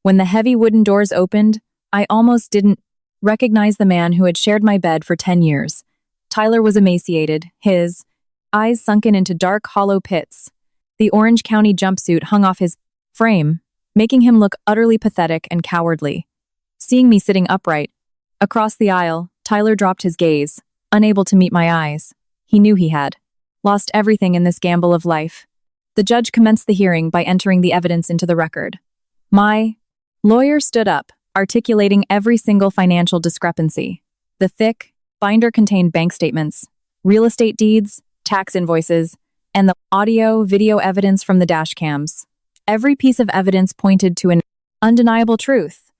When the heavy wooden doors opened, I almost didn't recognize the man who had shared my bed for 10 years. Tyler was emaciated, his eyes sunken into dark, hollow pits. The Orange County jumpsuit hung off his frame, making him look utterly pathetic and cowardly. Seeing me sitting upright across the aisle, Tyler dropped his gaze, unable to meet my eyes. He knew he had lost everything in this gamble of life. The judge commenced the hearing by entering the evidence into the record. My lawyer stood up, articulating every single financial discrepancy. The thick binder contained bank statements, real estate deeds, tax invoices, and the audio-video evidence from the dash cams. Every piece of evidence pointed to an undeniable truth.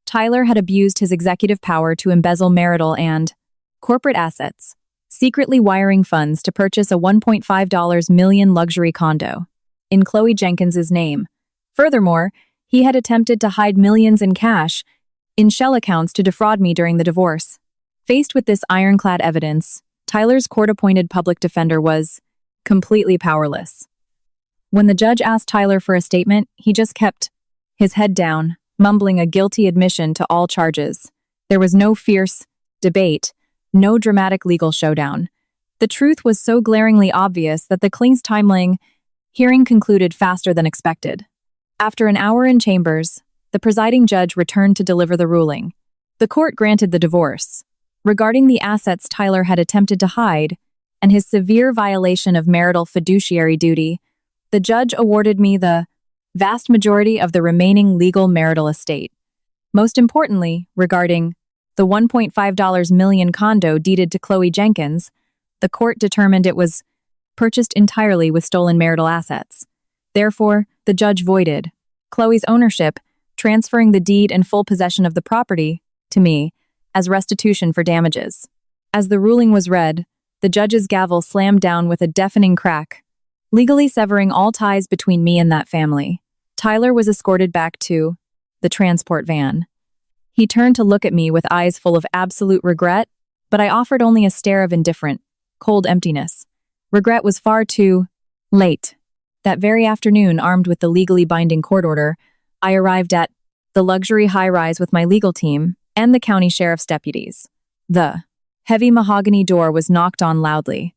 Tyler had abused his executive power to embezzle marital and corporate assets, secretly wiring funds to purchase a $1.5 million luxury condo in Chloe Jenkins's name. Furthermore, he had attempted to hide millions in cash in shell accounts to defraud me during the divorce. Faced with this ironclad evidence, Tyler's court-appointed public defender was completely powerless. When the judge asked Tyler for a statement, he just kept his head down, mumbling a guilty admission to all charges. There was no fierce debate, no dramatic legal showdown. The truth was so glaringly obvious that the Kling's Timeling hearing concluded faster than expected. After an hour in chambers, the presiding judge returned to deliver the ruling. The court granted the divorce. Regarding the assets Tyler had attempted to hide and his severe violation of marital fiduciary duty, the judge awarded me the vast majority of the remaining legal marital estate. Most importantly, regarding the $1.5 million condo deeded to Chloe Jenkins, the court determined it was purchased entirely with stolen marital assets. Therefore, the judge voided Chloe's ownership, transferring the deed and full possession of the property to me as restitution for damages. As the ruling was read, the judge's gavel slammed down with a deafening crack, legally severing all ties between me and that family. Tyler was escorted back to the transport van. He turned to look at me with eyes full of absolute regret, but I offered only a stare of indifferent, cold emptiness. Regret was far too late. That very afternoon, armed with the legally binding court order, I arrived at the luxury high-rise with my legal team and the county sheriff's deputies. The heavy mahogany door was knocked on loudly.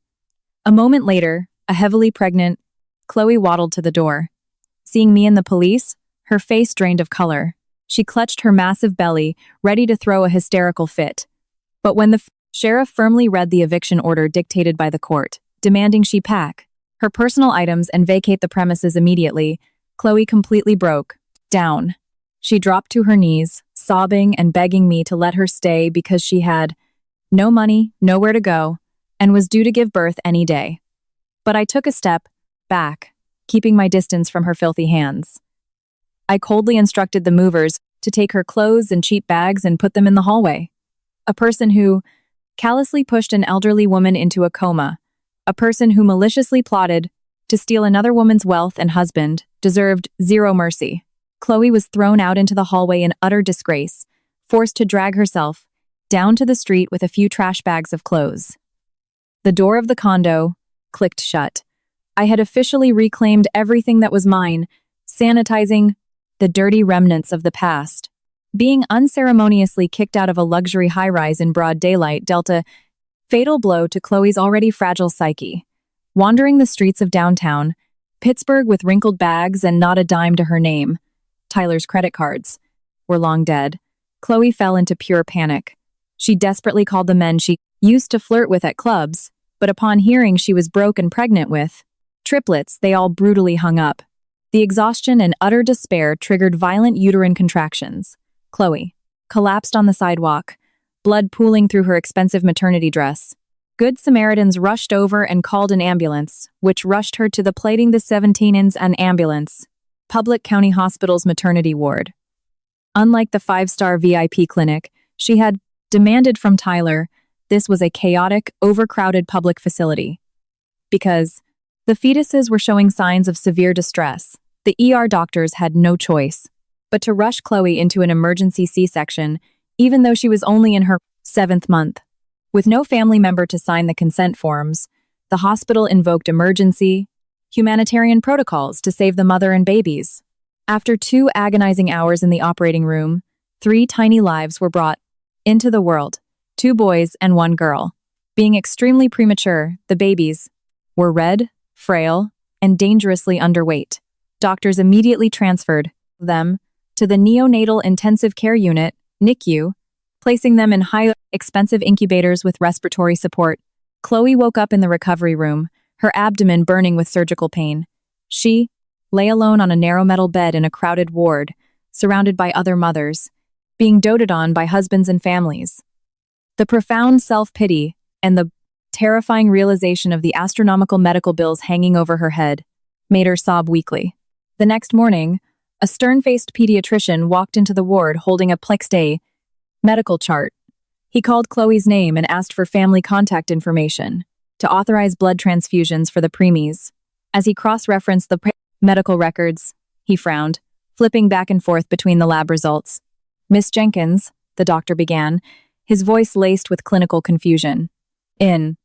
A moment later, a heavily pregnant Chloe waddled to the door. Seeing me and the police, her face drained of color. She clutched her massive belly, ready to throw a hysterical fit. But when the sheriff firmly read the eviction order dictated by the court, demanding she pack her personal items and vacate the premises immediately, Chloe completely broke down. She dropped to her knees, sobbing and begging me to let her stay because she had no money, nowhere to go, and was due to give birth any day. But I took a step back, keeping my distance from her filthy hands. I coldly instructed the movers to take her clothes and cheap bags and put them in the hallway. A person who callously pushed an elderly woman into a coma, a person who maliciously plotted to steal another woman's wealth and husband, deserved zero mercy. Chloe was thrown out into the hallway in utter disgrace, forced to drag herself down to the street with a few trash bags of clothes. The door of the condo clicked shut. I had officially reclaimed everything that was mine, sanitizing the dirty remnants of the past. Being unceremoniously kicked out of a luxury high-rise in broad daylight dealt a fatal blow to Chloe's already fragile psyche. Wandering the streets of downtown Pittsburgh with wrinkled bags and not a dime to her name, Tyler's credit cards were long dead, Chloe fell into pure panic. She desperately called the men she used to flirt with at clubs, but upon hearing she was broke and pregnant with triplets, they all brutally hung up. The exhaustion and utter despair triggered violent uterine contractions. Chloe collapsed on the sidewalk, blood pooling through her expensive maternity dress. Good Samaritans rushed over and called an ambulance, which rushed her to the Plating the 17ins an ambulance, Public County Hospital's maternity ward. Unlike the 5-star VIP clinic she had demanded from Tyler, this was a chaotic, overcrowded public facility. Because the fetuses were showing signs of severe distress, the ER doctors had no choice but to rush Chloe into an emergency C-section, even though she was only in her 7th month. With no family member to sign the consent forms, the hospital invoked emergency, humanitarian protocols to save the mother and babies. After 2 agonizing hours in the operating room, 3 tiny lives were brought into the world, 2 boys and 1 girl. Being extremely premature, the babies were red, frail, and dangerously underweight. Doctors immediately transferred them to the neonatal intensive care unit, NICU, placing them in high, expensive incubators with respiratory support. Chloe woke up in the recovery room, her abdomen burning with surgical pain. She lay alone on a narrow metal bed in a crowded ward, surrounded by other mothers, being doted on by husbands and families. The profound self-pity and the terrifying realization of the astronomical medical bills hanging over her head made her sob weakly. The next morning, a stern-faced pediatrician walked into the ward holding a Plexday medical chart. He called Chloe's name and asked for family contact information to authorize blood transfusions for the preemies. As he cross-referenced the medical records, he frowned, flipping back and forth between the lab results. "Miss Jenkins," the doctor began, his voice laced with clinical confusion. "In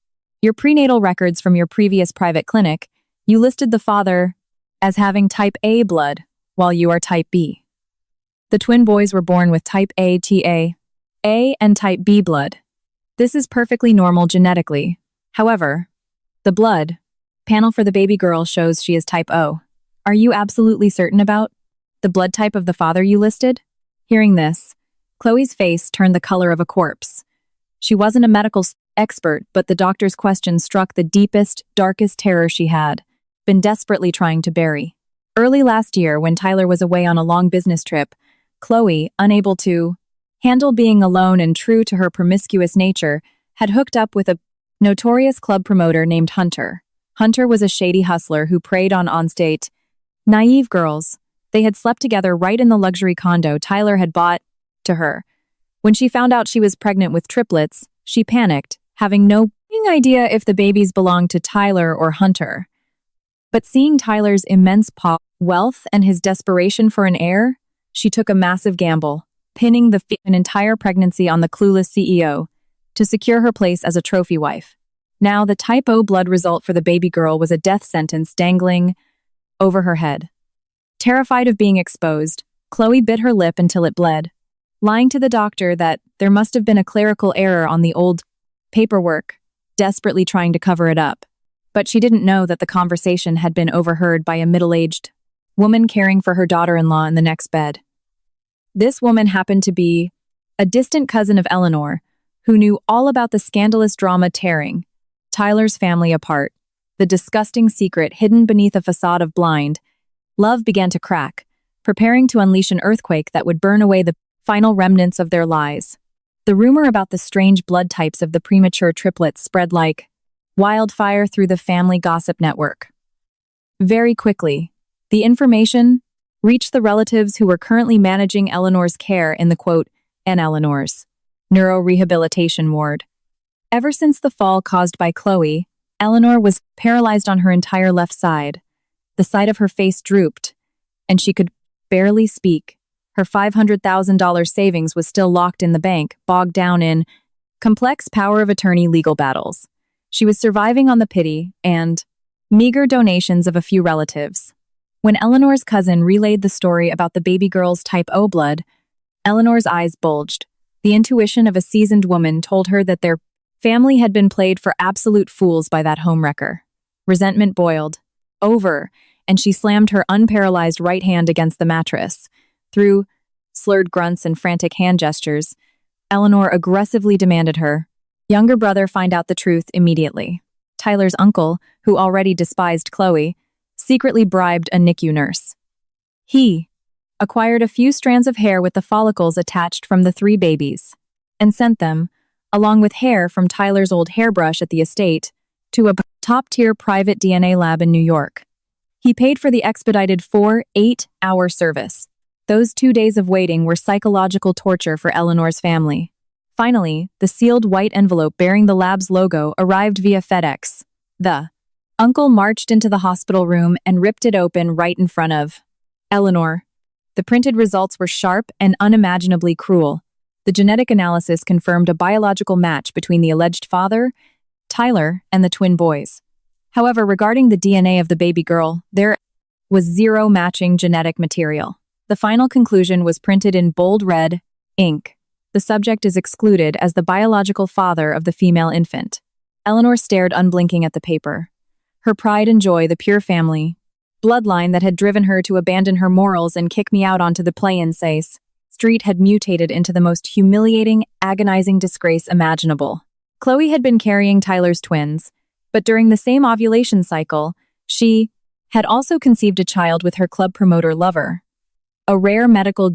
your prenatal records from your previous private clinic, you listed the father as having type A blood, while you are type B. The twin boys were born with type A TA, A and type B blood. This is perfectly normal genetically. However, the blood panel for the baby girl shows she is type O. Are you absolutely certain about the blood type of the father you listed?" Hearing this, Chloe's face turned the color of a corpse. She wasn't a medical expert, but the doctor's question struck the deepest, darkest terror she had been desperately trying to bury. Early last year, when Tyler was away on a long business trip, Chloe, unable to handle being alone and true to her promiscuous nature, had hooked up with a notorious club promoter named Hunter. Hunter was a shady hustler who preyed on on-state, naive girls. They had slept together right in the luxury condo Tyler had bought to her. When she found out she was pregnant with triplets, she panicked, having no idea if the babies belonged to Tyler or Hunter. But seeing Tyler's immense wealth and his desperation for an heir, she took a massive gamble, pinning an entire pregnancy on the clueless CEO. to secure her place as a trophy wife. Now, the type O blood result for the baby girl was a death sentence dangling over her head. Terrified of being exposed, Chloe bit her lip until it bled, lying to the doctor that there must have been a clerical error on the old paperwork, desperately trying to cover it up. But she didn't know that the conversation had been overheard by a middle-aged woman caring for her daughter-in-law in the next bed. This woman happened to be a distant cousin of Eleanor, who knew all about the scandalous drama tearing Tyler's family apart. The disgusting secret hidden beneath a facade of blind love began to crack, preparing to unleash an earthquake that would burn away the final remnants of their lies. The rumor about the strange blood types of the premature triplets spread like wildfire through the family gossip network. Very quickly, the information reached the relatives who were currently managing Eleanor's care in the Eleanor's neurorehabilitation ward. Ever since the fall caused by Chloe, Eleanor was paralyzed on her entire left side. The side of her face drooped, and she could barely speak. Her $500,000 savings was still locked in the bank, bogged down in complex power of attorney legal battles. She was surviving on the pity and meager donations of a few relatives. When Eleanor's cousin relayed the story about the baby girl's type O blood, Eleanor's eyes bulged. The intuition of a seasoned woman told her that their family had been played for absolute fools by that homewrecker. Resentment boiled over, and she slammed her unparalyzed right hand against the mattress. Through slurred grunts and frantic hand gestures, Eleanor aggressively demanded her younger brother find out the truth immediately. Tyler's uncle, who already despised Chloe, secretly bribed a NICU nurse. He acquired a few strands of hair with the follicles attached from the 3 babies and sent them, along with hair from Tyler's old hairbrush at the estate, to a top-tier private DNA lab in New York. He paid for the expedited 8-hour service. Those 2 days of waiting were psychological torture for Eleanor's family. Finally, the sealed white envelope bearing the lab's logo arrived via FedEx. The uncle marched into the hospital room and ripped it open right in front of Eleanor. The printed results were sharp and unimaginably cruel. The genetic analysis confirmed a biological match between the alleged father, Tyler, and the twin boys. However, regarding the DNA of the baby girl, there was zero matching genetic material. The final conclusion was printed in bold red ink. The subject is excluded as the biological father of the female infant. Eleanor stared unblinking at the paper. Her pride and joy, the pure family bloodline that had driven her to abandon her morals and kick me out onto the play-in street had mutated into the most humiliating, agonizing disgrace imaginable. Chloe had been carrying Tyler's twins, but during the same ovulation cycle, she had also conceived a child with her club promoter lover. A rare medical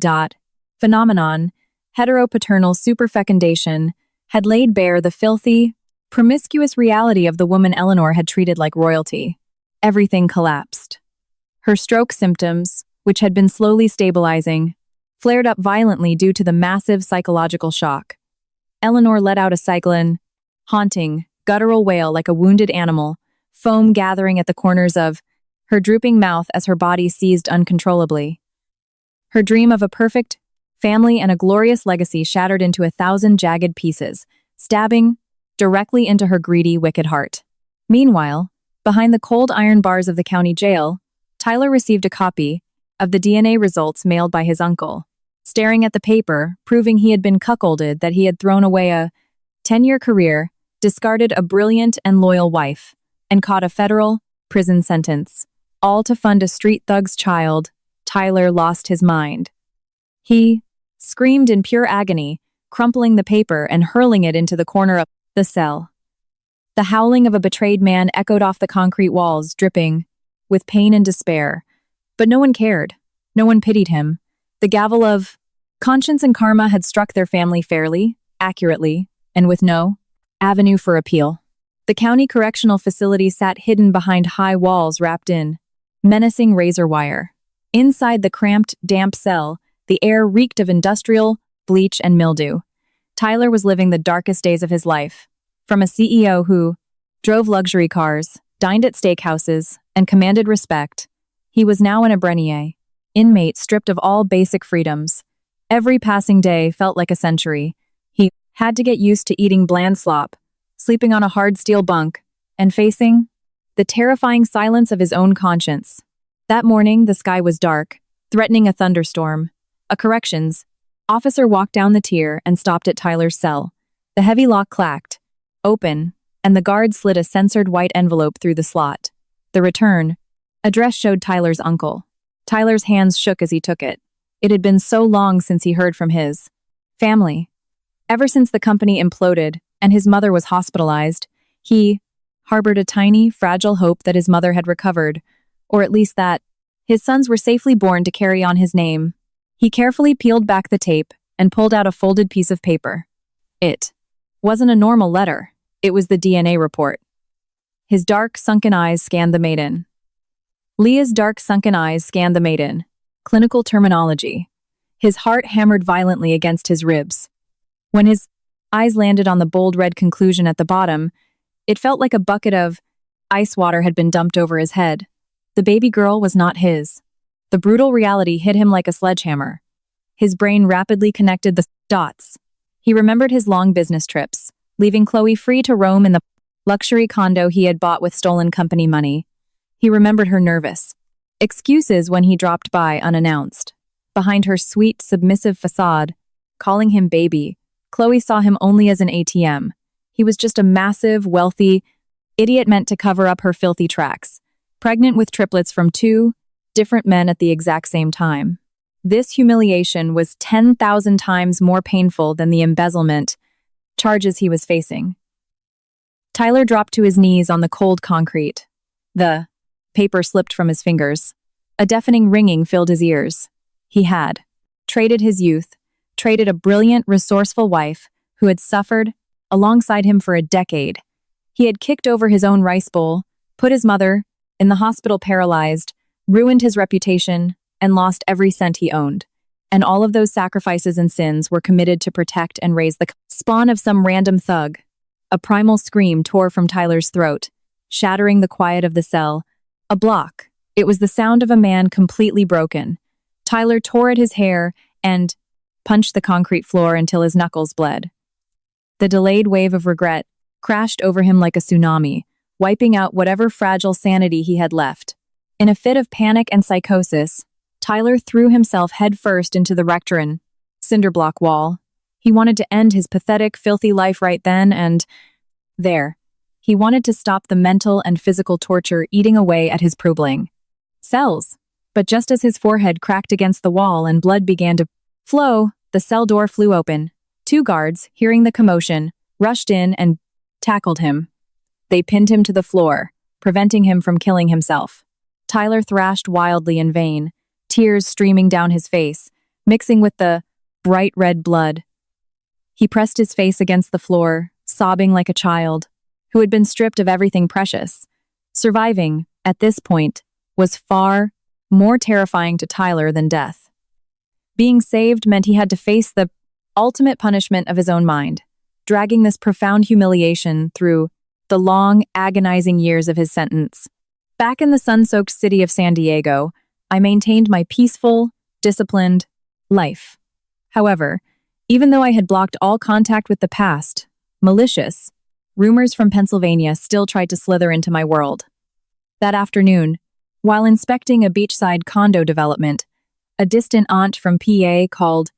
phenomenon, heteropaternal superfecundation, had laid bare the filthy, promiscuous reality of the woman Eleanor had treated like royalty. Everything collapsed. Her stroke symptoms, which had been slowly stabilizing, flared up violently due to the massive psychological shock. Eleanor let out a cyclone, haunting, guttural wail like a wounded animal, foam gathering at the corners of her drooping mouth as her body seized uncontrollably. Her dream of a perfect family and a glorious legacy shattered into 1,000 jagged pieces, stabbing directly into her greedy, wicked heart. Meanwhile, behind the cold iron bars of the county jail, Tyler received a copy of the DNA results mailed by his uncle. Staring at the paper, proving he had been cuckolded, that he had thrown away a 10-year career, discarded a brilliant and loyal wife, and caught a federal prison sentence, all to fund a street thug's child, Tyler lost his mind. He screamed in pure agony, crumpling the paper and hurling it into the corner of the cell. The howling of a betrayed man echoed off the concrete walls, dripping with pain and despair. But no one cared. No one pitied him. The gavel of conscience and karma had struck their family fairly, accurately, and with no avenue for appeal. The county correctional facility sat hidden behind high walls wrapped in menacing razor wire. Inside the cramped, damp cell, the air reeked of industrial bleach and mildew. Tyler was living the darkest days of his life. From a CEO who drove luxury cars, dined at steakhouses, and commanded respect, he was now in a Brenier, inmate stripped of all basic freedoms. Every passing day felt like a century. He had to get used to eating bland slop, sleeping on a hard steel bunk, and facing the terrifying silence of his own conscience. That morning, the sky was dark, threatening a thunderstorm. A corrections officer walked down the tier and stopped at Tyler's cell. The heavy lock clacked open, and the guard slid a censored white envelope through the slot. The return address showed Tyler's uncle. Tyler's hands shook as he took it. It had been so long since he heard from his family. Ever since the company imploded and his mother was hospitalized, he harbored a tiny, fragile hope that his mother had recovered, or at least that his sons were safely born to carry on his name. He carefully peeled back the tape and pulled out a folded piece of paper. It wasn't a normal letter. It was the DNA report. His dark, sunken eyes scanned the maiden. Leah's dark, sunken eyes scanned the maiden. Clinical terminology. His heart hammered violently against his ribs. When his eyes landed on the bold red conclusion at the bottom, it felt like a bucket of ice water had been dumped over his head. The baby girl was not his. The brutal reality hit him like a sledgehammer. His brain rapidly connected the dots. He remembered his long business trips, leaving Chloe free to roam in the luxury condo he had bought with stolen company money. He remembered her nervous excuses when he dropped by unannounced. Behind her sweet, submissive facade, calling him baby, Chloe saw him only as an ATM. He was just a massive, wealthy idiot meant to cover up her filthy tracks, pregnant with triplets from two different men at the exact same time. This humiliation was 10,000 times more painful than the embezzlement charges he was facing. Tyler dropped to his knees on the cold concrete. The paper slipped from his fingers. A deafening ringing filled his ears. He had traded his youth, traded a brilliant, resourceful wife who had suffered alongside him for a decade. He had kicked over his own rice bowl, put his mother in the hospital paralyzed, ruined his reputation, and lost every cent he owned. And all of those sacrifices and sins were committed to protect and raise the spawn of some random thug. A primal scream tore from Tyler's throat, shattering the quiet of the cell. A block. It was the sound of a man completely broken. Tyler tore at his hair and punched the concrete floor until his knuckles bled. The delayed wave of regret crashed over him like a tsunami, wiping out whatever fragile sanity he had left. In a fit of panic and psychosis, Tyler threw himself headfirst into the rectoran cinderblock wall. He wanted to end his pathetic, filthy life right then and there. He wanted to stop the mental and physical torture eating away at his pruebling cells. But just as his forehead cracked against the wall and blood began to flow, the cell door flew open. Two guards, hearing the commotion, rushed in and tackled him. They pinned him to the floor, preventing him from killing himself. Tyler thrashed wildly in vain, tears streaming down his face, mixing with the bright red blood. He pressed his face against the floor, sobbing like a child who had been stripped of everything precious. Surviving, at this point, was far more terrifying to Tyler than death. Being saved meant he had to face the ultimate punishment of his own mind, dragging this profound humiliation through the long, agonizing years of his sentence. Back in the sun-soaked city of San Diego, I maintained my peaceful, disciplined life. However, even though I had blocked all contact with the past, malicious rumors from Pennsylvania still tried to slither into my world. That afternoon, while inspecting a beachside condo development, a distant aunt from PA called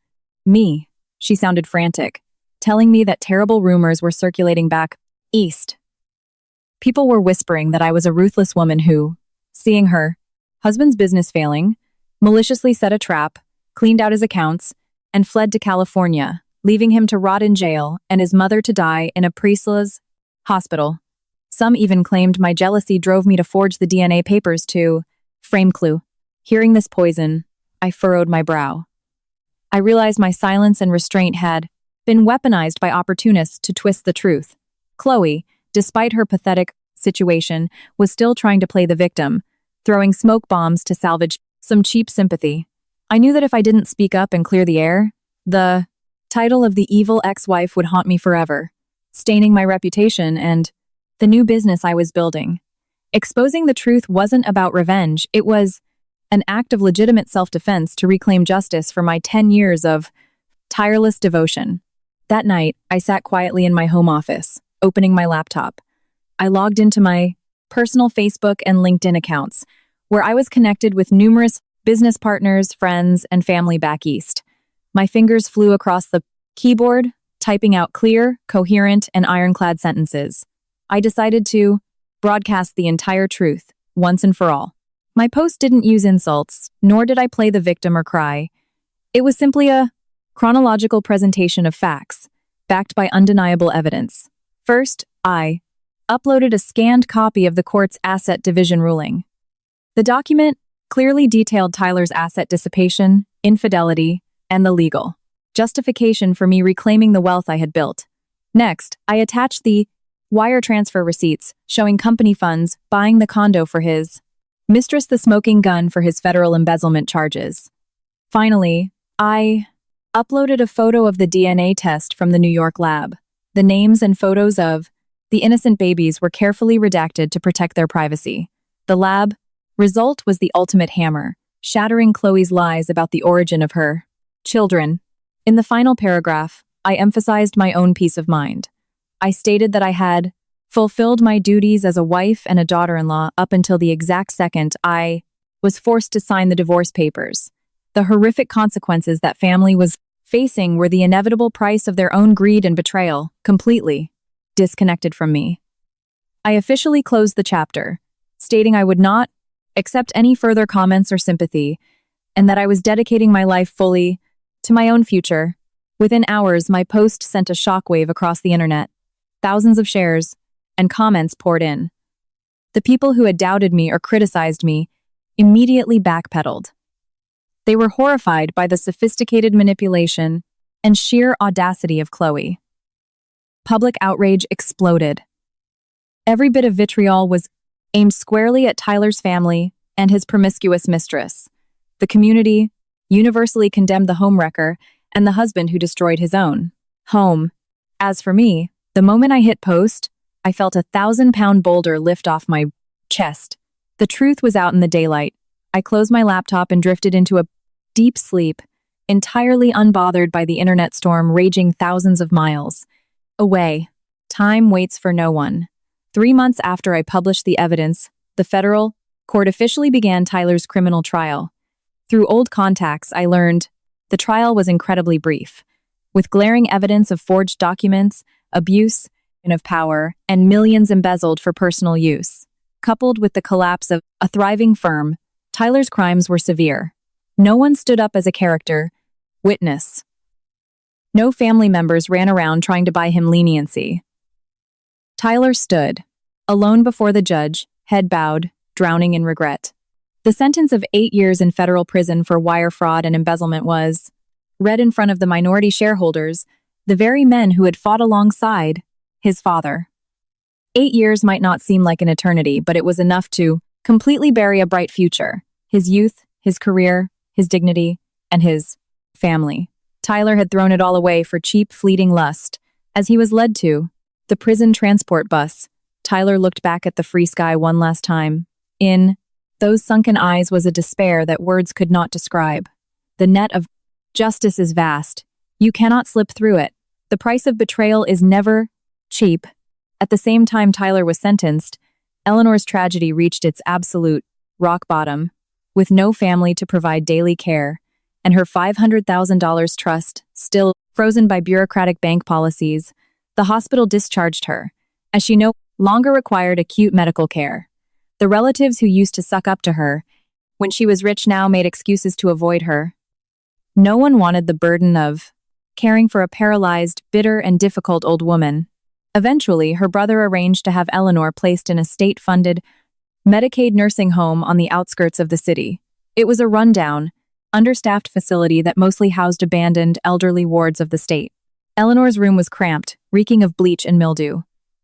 me. She sounded frantic, telling me that terrible rumors were circulating back east. People were whispering that I was a ruthless woman who, seeing her husband's business failing, maliciously set a trap, cleaned out his accounts, and fled to California, leaving him to rot in jail and his mother to die in a priestless hospital. Some even claimed my jealousy drove me to forge the DNA papers to frame clue. Hearing this poison, I furrowed my brow. I realized my silence and restraint had been weaponized by opportunists to twist the truth. Chloe, despite her pathetic situation, was still trying to play the victim, throwing smoke bombs to salvage some cheap sympathy. I knew that if I didn't speak up and clear the air, the title of the evil ex-wife would haunt me forever, staining my reputation and the new business I was building. Exposing the truth wasn't about revenge, it was an act of legitimate self-defense to reclaim justice for my 10 years of tireless devotion. That night, I sat quietly in my home office, opening my laptop. I logged into my personal Facebook and LinkedIn accounts, where I was connected with numerous business partners, friends, and family back east. My fingers flew across the keyboard, typing out clear, coherent, and ironclad sentences. I decided to broadcast the entire truth, once and for all. My post didn't use insults, nor did I play the victim or cry. It was simply a chronological presentation of facts, backed by undeniable evidence. First, I uploaded a scanned copy of the court's asset division ruling. The document clearly detailed Tyler's asset dissipation, infidelity, and the legal justification for me reclaiming the wealth I had built. Next, I attached the wire transfer receipts showing company funds buying the condo for his mistress, the smoking gun for his federal embezzlement charges. Finally, I uploaded a photo of the DNA test from the New York lab. The names and photos of the innocent babies were carefully redacted to protect their privacy. The lab result was the ultimate hammer, shattering Chloe's lies about the origin of her children. In the final paragraph, I emphasized my own peace of mind. I stated that I had fulfilled my duties as a wife and a daughter-in-law up until the exact second I was forced to sign the divorce papers. The horrific consequences that family was facing were the inevitable price of their own greed and betrayal, completely disconnected from me. I officially closed the chapter, stating I would not accept any further comments or sympathy, and that I was dedicating my life fully to my own future. Within hours, my post sent a shockwave across the internet. Thousands of shares and comments poured in. The people who had doubted me or criticized me immediately backpedaled. They were horrified by the sophisticated manipulation and sheer audacity of Chloe. Public outrage exploded. Every bit of vitriol was aimed squarely at Tyler's family and his promiscuous mistress. The community universally condemned the homewrecker and the husband who destroyed his own home. As for me, the moment I hit post, I felt a 1,000-pound boulder lift off my chest. The truth was out in the daylight. I closed my laptop and drifted into a deep sleep, entirely unbothered by the internet storm raging thousands of miles away. Time waits for no one. 3 months after I published the evidence, the federal court officially began Tyler's criminal trial. Through old contacts, I learned the trial was incredibly brief, with glaring evidence of forged documents, abuse of power, and millions embezzled for personal use. Coupled with the collapse of a thriving firm, Tyler's crimes were severe. No one stood up as a character witness. No family members ran around trying to buy him leniency. Tyler stood, alone before the judge, head bowed, drowning in regret. The sentence of 8 years in federal prison for wire fraud and embezzlement was read in front of the minority shareholders, the very men who had fought alongside his father. 8 years might not seem like an eternity, but it was enough to completely bury a bright future, his youth, his career, his dignity, and his family. Tyler had thrown it all away for cheap, fleeting lust. As he was led to the prison transport bus, Tyler looked back at the free sky one last time. In those sunken eyes was a despair that words could not describe. The net of justice is vast. You cannot slip through it. The price of betrayal is never cheap. At the same time Tyler was sentenced, Eleanor's tragedy reached its absolute rock bottom. With no family to provide daily care, and her $500,000 trust still frozen by bureaucratic bank policies, the hospital discharged her, as she no longer required acute medical care. The relatives who used to suck up to her when she was rich now made excuses to avoid her. No one wanted the burden of caring for a paralyzed, bitter, and difficult old woman. Eventually, her brother arranged to have Eleanor placed in a state-funded Medicaid nursing home on the outskirts of the city. It was a rundown, understaffed facility that mostly housed abandoned, elderly wards of the state. Eleanor's room was cramped, reeking of bleach and mildew.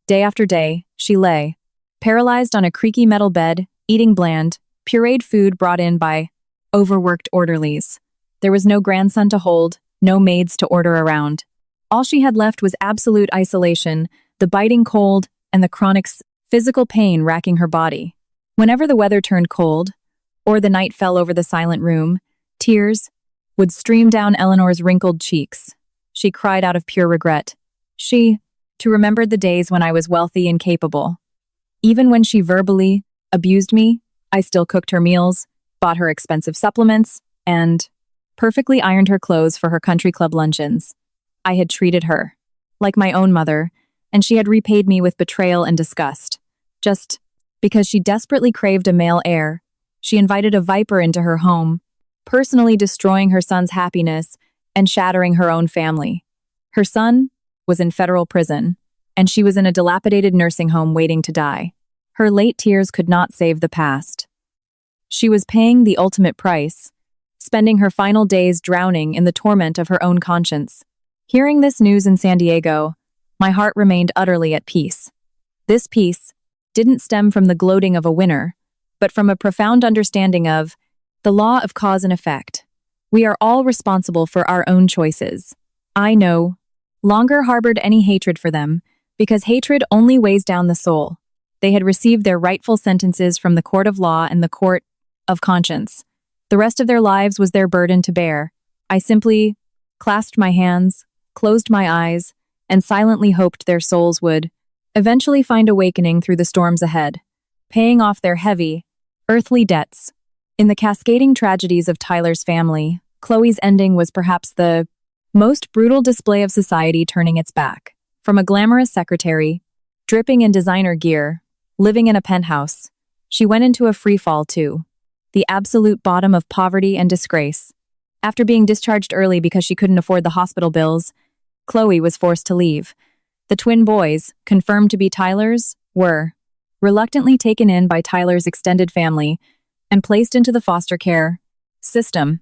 Day after day, she lay, paralyzed on a creaky metal bed, eating bland, pureed food brought in by overworked orderlies. There was no grandson to hold, no maids to order around. All she had left was absolute isolation, the biting cold, and the chronic physical pain racking her body. Whenever the weather turned cold, or the night fell over the silent room, tears would stream down Eleanor's wrinkled cheeks. She cried out of pure regret. She, to remember the days when I was wealthy and capable. Even when she verbally abused me, I still cooked her meals, bought her expensive supplements, and perfectly ironed her clothes for her country club luncheons. I had treated her like my own mother, and she had repaid me with betrayal and disgust. Just because she desperately craved a male heir, she invited a viper into her home, personally destroying her son's happiness and shattering her own family. Her son was in federal prison, and she was in a dilapidated nursing home waiting to die. Her late tears could not save the past. She was paying the ultimate price, spending her final days drowning in the torment of her own conscience. Hearing this news in San Diego, my heart remained utterly at peace. This peace didn't stem from the gloating of a winner, but from a profound understanding of the law of cause and effect. We are all responsible for our own choices. I no longer harbored any hatred for them, because hatred only weighs down the soul. They had received their rightful sentences from the court of law and the court of conscience. The rest of their lives was their burden to bear. I simply clasped my hands, closed my eyes, and silently hoped their souls would eventually find awakening through the storms ahead, paying off their heavy, earthly debts. In the cascading tragedies of Tyler's family, Chloe's ending was perhaps the most brutal display of society turning its back. From a glamorous secretary, dripping in designer gear, living in a penthouse, she went into a freefall to the absolute bottom of poverty and disgrace. After being discharged early because she couldn't afford the hospital bills, Chloe was forced to leave. The twin boys, confirmed to be Tyler's, were reluctantly taken in by Tyler's extended family and placed into the foster care system.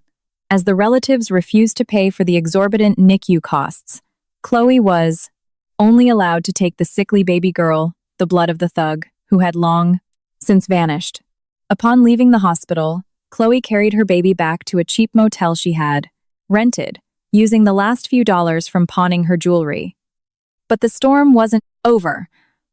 As the relatives refused to pay for the exorbitant NICU costs, Chloe was only allowed to take the sickly baby girl, the blood of the thug, who had long since vanished. Upon leaving the hospital, Chloe carried her baby back to a cheap motel she had rented, using the last few dollars from pawning her jewelry. But the storm wasn't over.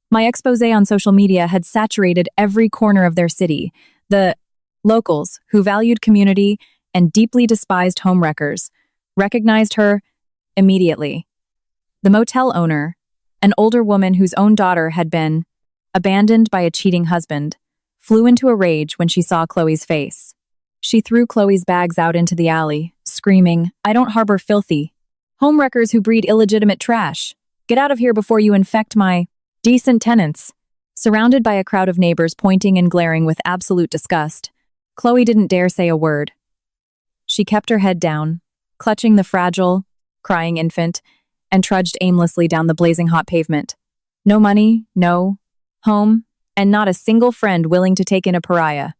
My expose on social media had saturated every corner of their city. The locals, who valued community and deeply despised homewreckers, recognized her immediately. The motel owner, an older woman whose own daughter had been abandoned by a cheating husband, flew into a rage when she saw Chloe's face. She threw Chloe's bags out into the alley, screaming, "I don't harbor filthy homewreckers who breed illegitimate trash. Get out of here before you infect my decent tenants." Surrounded by a crowd of neighbors pointing and glaring with absolute disgust, Chloe didn't dare say a word. She kept her head down, clutching the fragile, crying infant, and trudged aimlessly down the blazing hot pavement. No money, no home, and not a single friend willing to take in a pariah.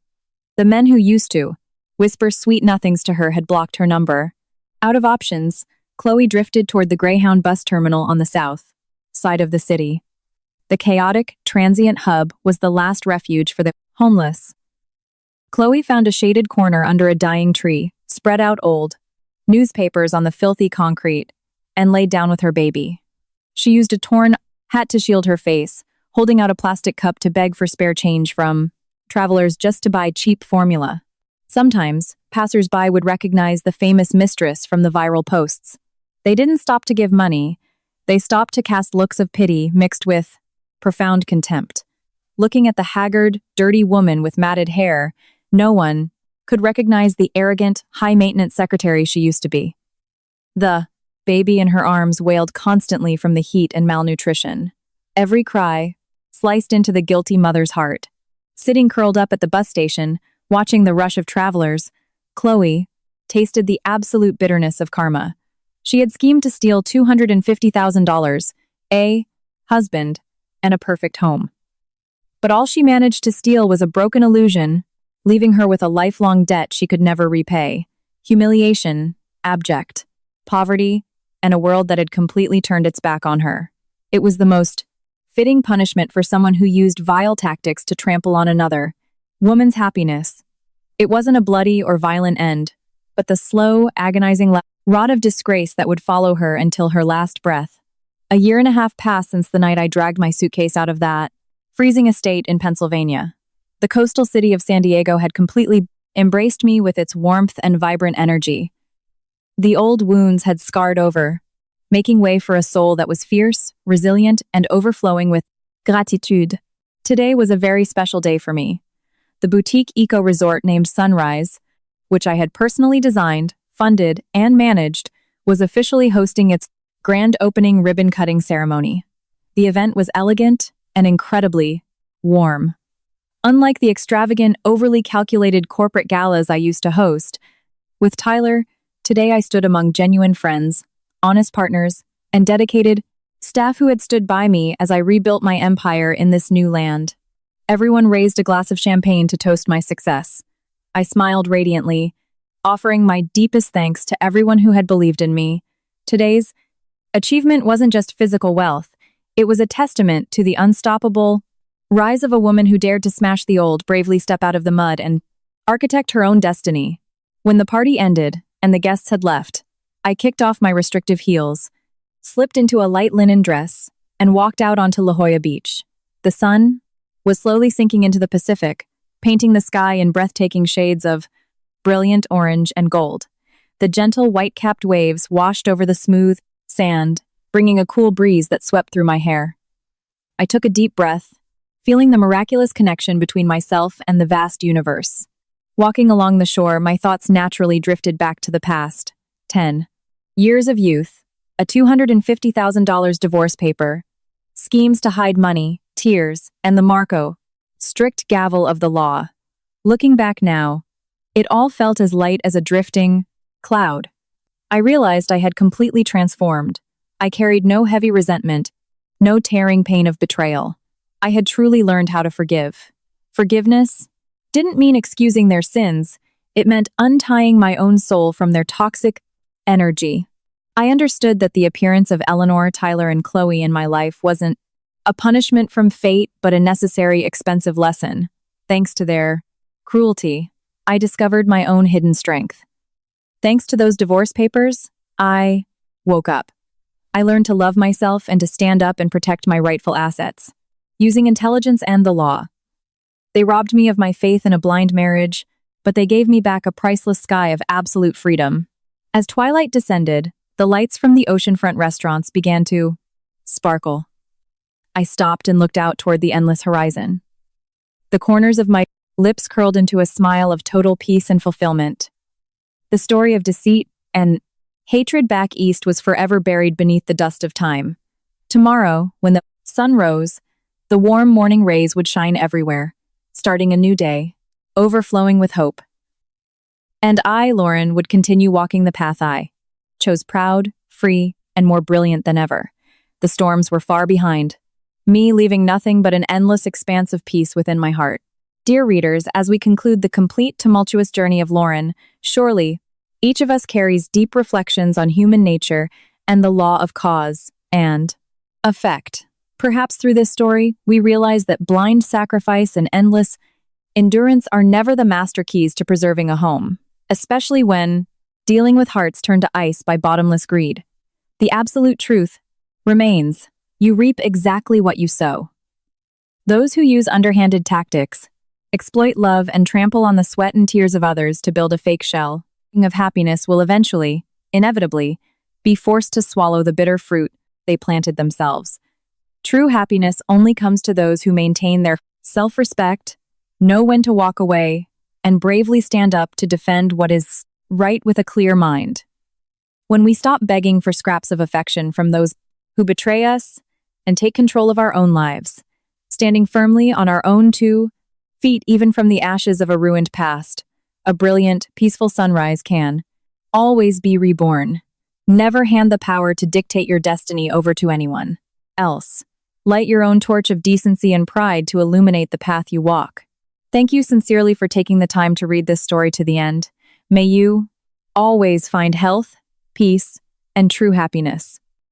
The men who used to whisper sweet nothings to her had blocked her number. Out of options, Chloe drifted toward the Greyhound bus terminal on the south side of the city. The chaotic, transient hub was the last refuge for the homeless. Chloe found a shaded corner under a dying tree, spread out old newspapers on the filthy concrete, and laid down with her baby. She used a torn hat to shield her face, holding out a plastic cup to beg for spare change from travelers just to buy cheap formula. Sometimes, passers-by would recognize the famous Mistress from the viral posts. They didn't stop to give money. They stopped to cast looks of pity mixed with profound contempt. Looking at the haggard, dirty woman with matted hair, no one could recognize the arrogant, high-maintenance secretary she used to be. The baby in her arms wailed constantly from the heat and malnutrition. Every cry sliced into the guilty mother's heart. Sitting curled up at the bus station, watching the rush of travelers, Chloe tasted the absolute bitterness of karma. She had schemed to steal $250,000, a husband, and a perfect home. But all she managed to steal was a broken illusion, leaving her with a lifelong debt she could never repay. Humiliation, abject, poverty, and a world that had completely turned its back on her. It was the most fitting punishment for someone who used vile tactics to trample on another woman's happiness. It wasn't a bloody or violent end, but the slow, agonizing rot of disgrace that would follow her until her last breath. A year and a half passed since the night I dragged my suitcase out of that freezing estate in Pennsylvania. The coastal city of San Diego had completely embraced me with its warmth and vibrant energy. The old wounds had scarred over, making way for a soul that was fierce, resilient, and overflowing with gratitude. Today was a very special day for me. The boutique eco-resort named Sunrise, which I had personally designed, funded, and managed, was officially hosting its grand opening ribbon-cutting ceremony. The event was elegant and incredibly warm. Unlike the extravagant, overly calculated corporate galas I used to host, with Tyler, today I stood among genuine friends, honest partners, and dedicated staff who had stood by me as I rebuilt my empire in this new land. Everyone raised a glass of champagne to toast my success. I smiled radiantly, offering my deepest thanks to everyone who had believed in me. Today's achievement wasn't just physical wealth, it was a testament to the unstoppable rise of a woman who dared to smash the old, bravely step out of the mud, and architect her own destiny. When the party ended and the guests had left, I kicked off my restrictive heels, slipped into a light linen dress, and walked out onto La Jolla Beach. The sun was slowly sinking into the Pacific, painting the sky in breathtaking shades of brilliant orange and gold. The gentle white-capped waves washed over the smooth sand, bringing a cool breeze that swept through my hair. I took a deep breath, feeling the miraculous connection between myself and the vast universe. Walking along the shore, my thoughts naturally drifted back to the past. 10 years of youth, a $250,000 divorce paper, schemes to hide money, tears, and the strict gavel of the law. Looking back now, it all felt as light as a drifting cloud. I realized I had completely transformed. I carried no heavy resentment, no tearing pain of betrayal. I had truly learned how to forgive. Forgiveness didn't mean excusing their sins, it meant untying my own soul from their toxic energy. I understood that the appearance of Eleanor, Tyler, and Chloe in my life wasn't a punishment from fate, but a necessary, expensive lesson. Thanks to their cruelty, I discovered my own hidden strength. Thanks to those divorce papers, I woke up. I learned to love myself and to stand up and protect my rightful assets, using intelligence and the law. They robbed me of my faith in a blind marriage, but they gave me back a priceless sky of absolute freedom. As twilight descended, the lights from the oceanfront restaurants began to sparkle. I stopped and looked out toward the endless horizon. The corners of my lips curled into a smile of total peace and fulfillment. The story of deceit and hatred back east was forever buried beneath the dust of time. Tomorrow, when the sun rose, the warm morning rays would shine everywhere, starting a new day, overflowing with hope. And I, Lauren, would continue walking the path I chose, proud, free, and more brilliant than ever. The storms were far behind, me leaving nothing but an endless expanse of peace within my heart. Dear readers, as we conclude the complete tumultuous journey of Lauren, surely each of us carries deep reflections on human nature and the law of cause and effect. Perhaps through this story, we realize that blind sacrifice and endless endurance are never the master keys to preserving a home, especially when dealing with hearts turned to ice by bottomless greed. The absolute truth remains: you reap exactly what you sow. Those who use underhanded tactics, exploit love, and trample on the sweat and tears of others to build a fake shell of happiness will eventually, inevitably, be forced to swallow the bitter fruit they planted themselves. True happiness only comes to those who maintain their self-respect, know when to walk away, and bravely stand up to defend what is right with a clear mind. When we stop begging for scraps of affection from those who betray us and take control of our own lives, standing firmly on our own 2 feet even from the ashes of a ruined past, a brilliant, peaceful sunrise can always be reborn. Never hand the power to dictate your destiny over to anyone else. Light your own torch of decency and pride to illuminate the path you walk. Thank you sincerely for taking the time to read this story to the end. May you always find health, peace, and true happiness.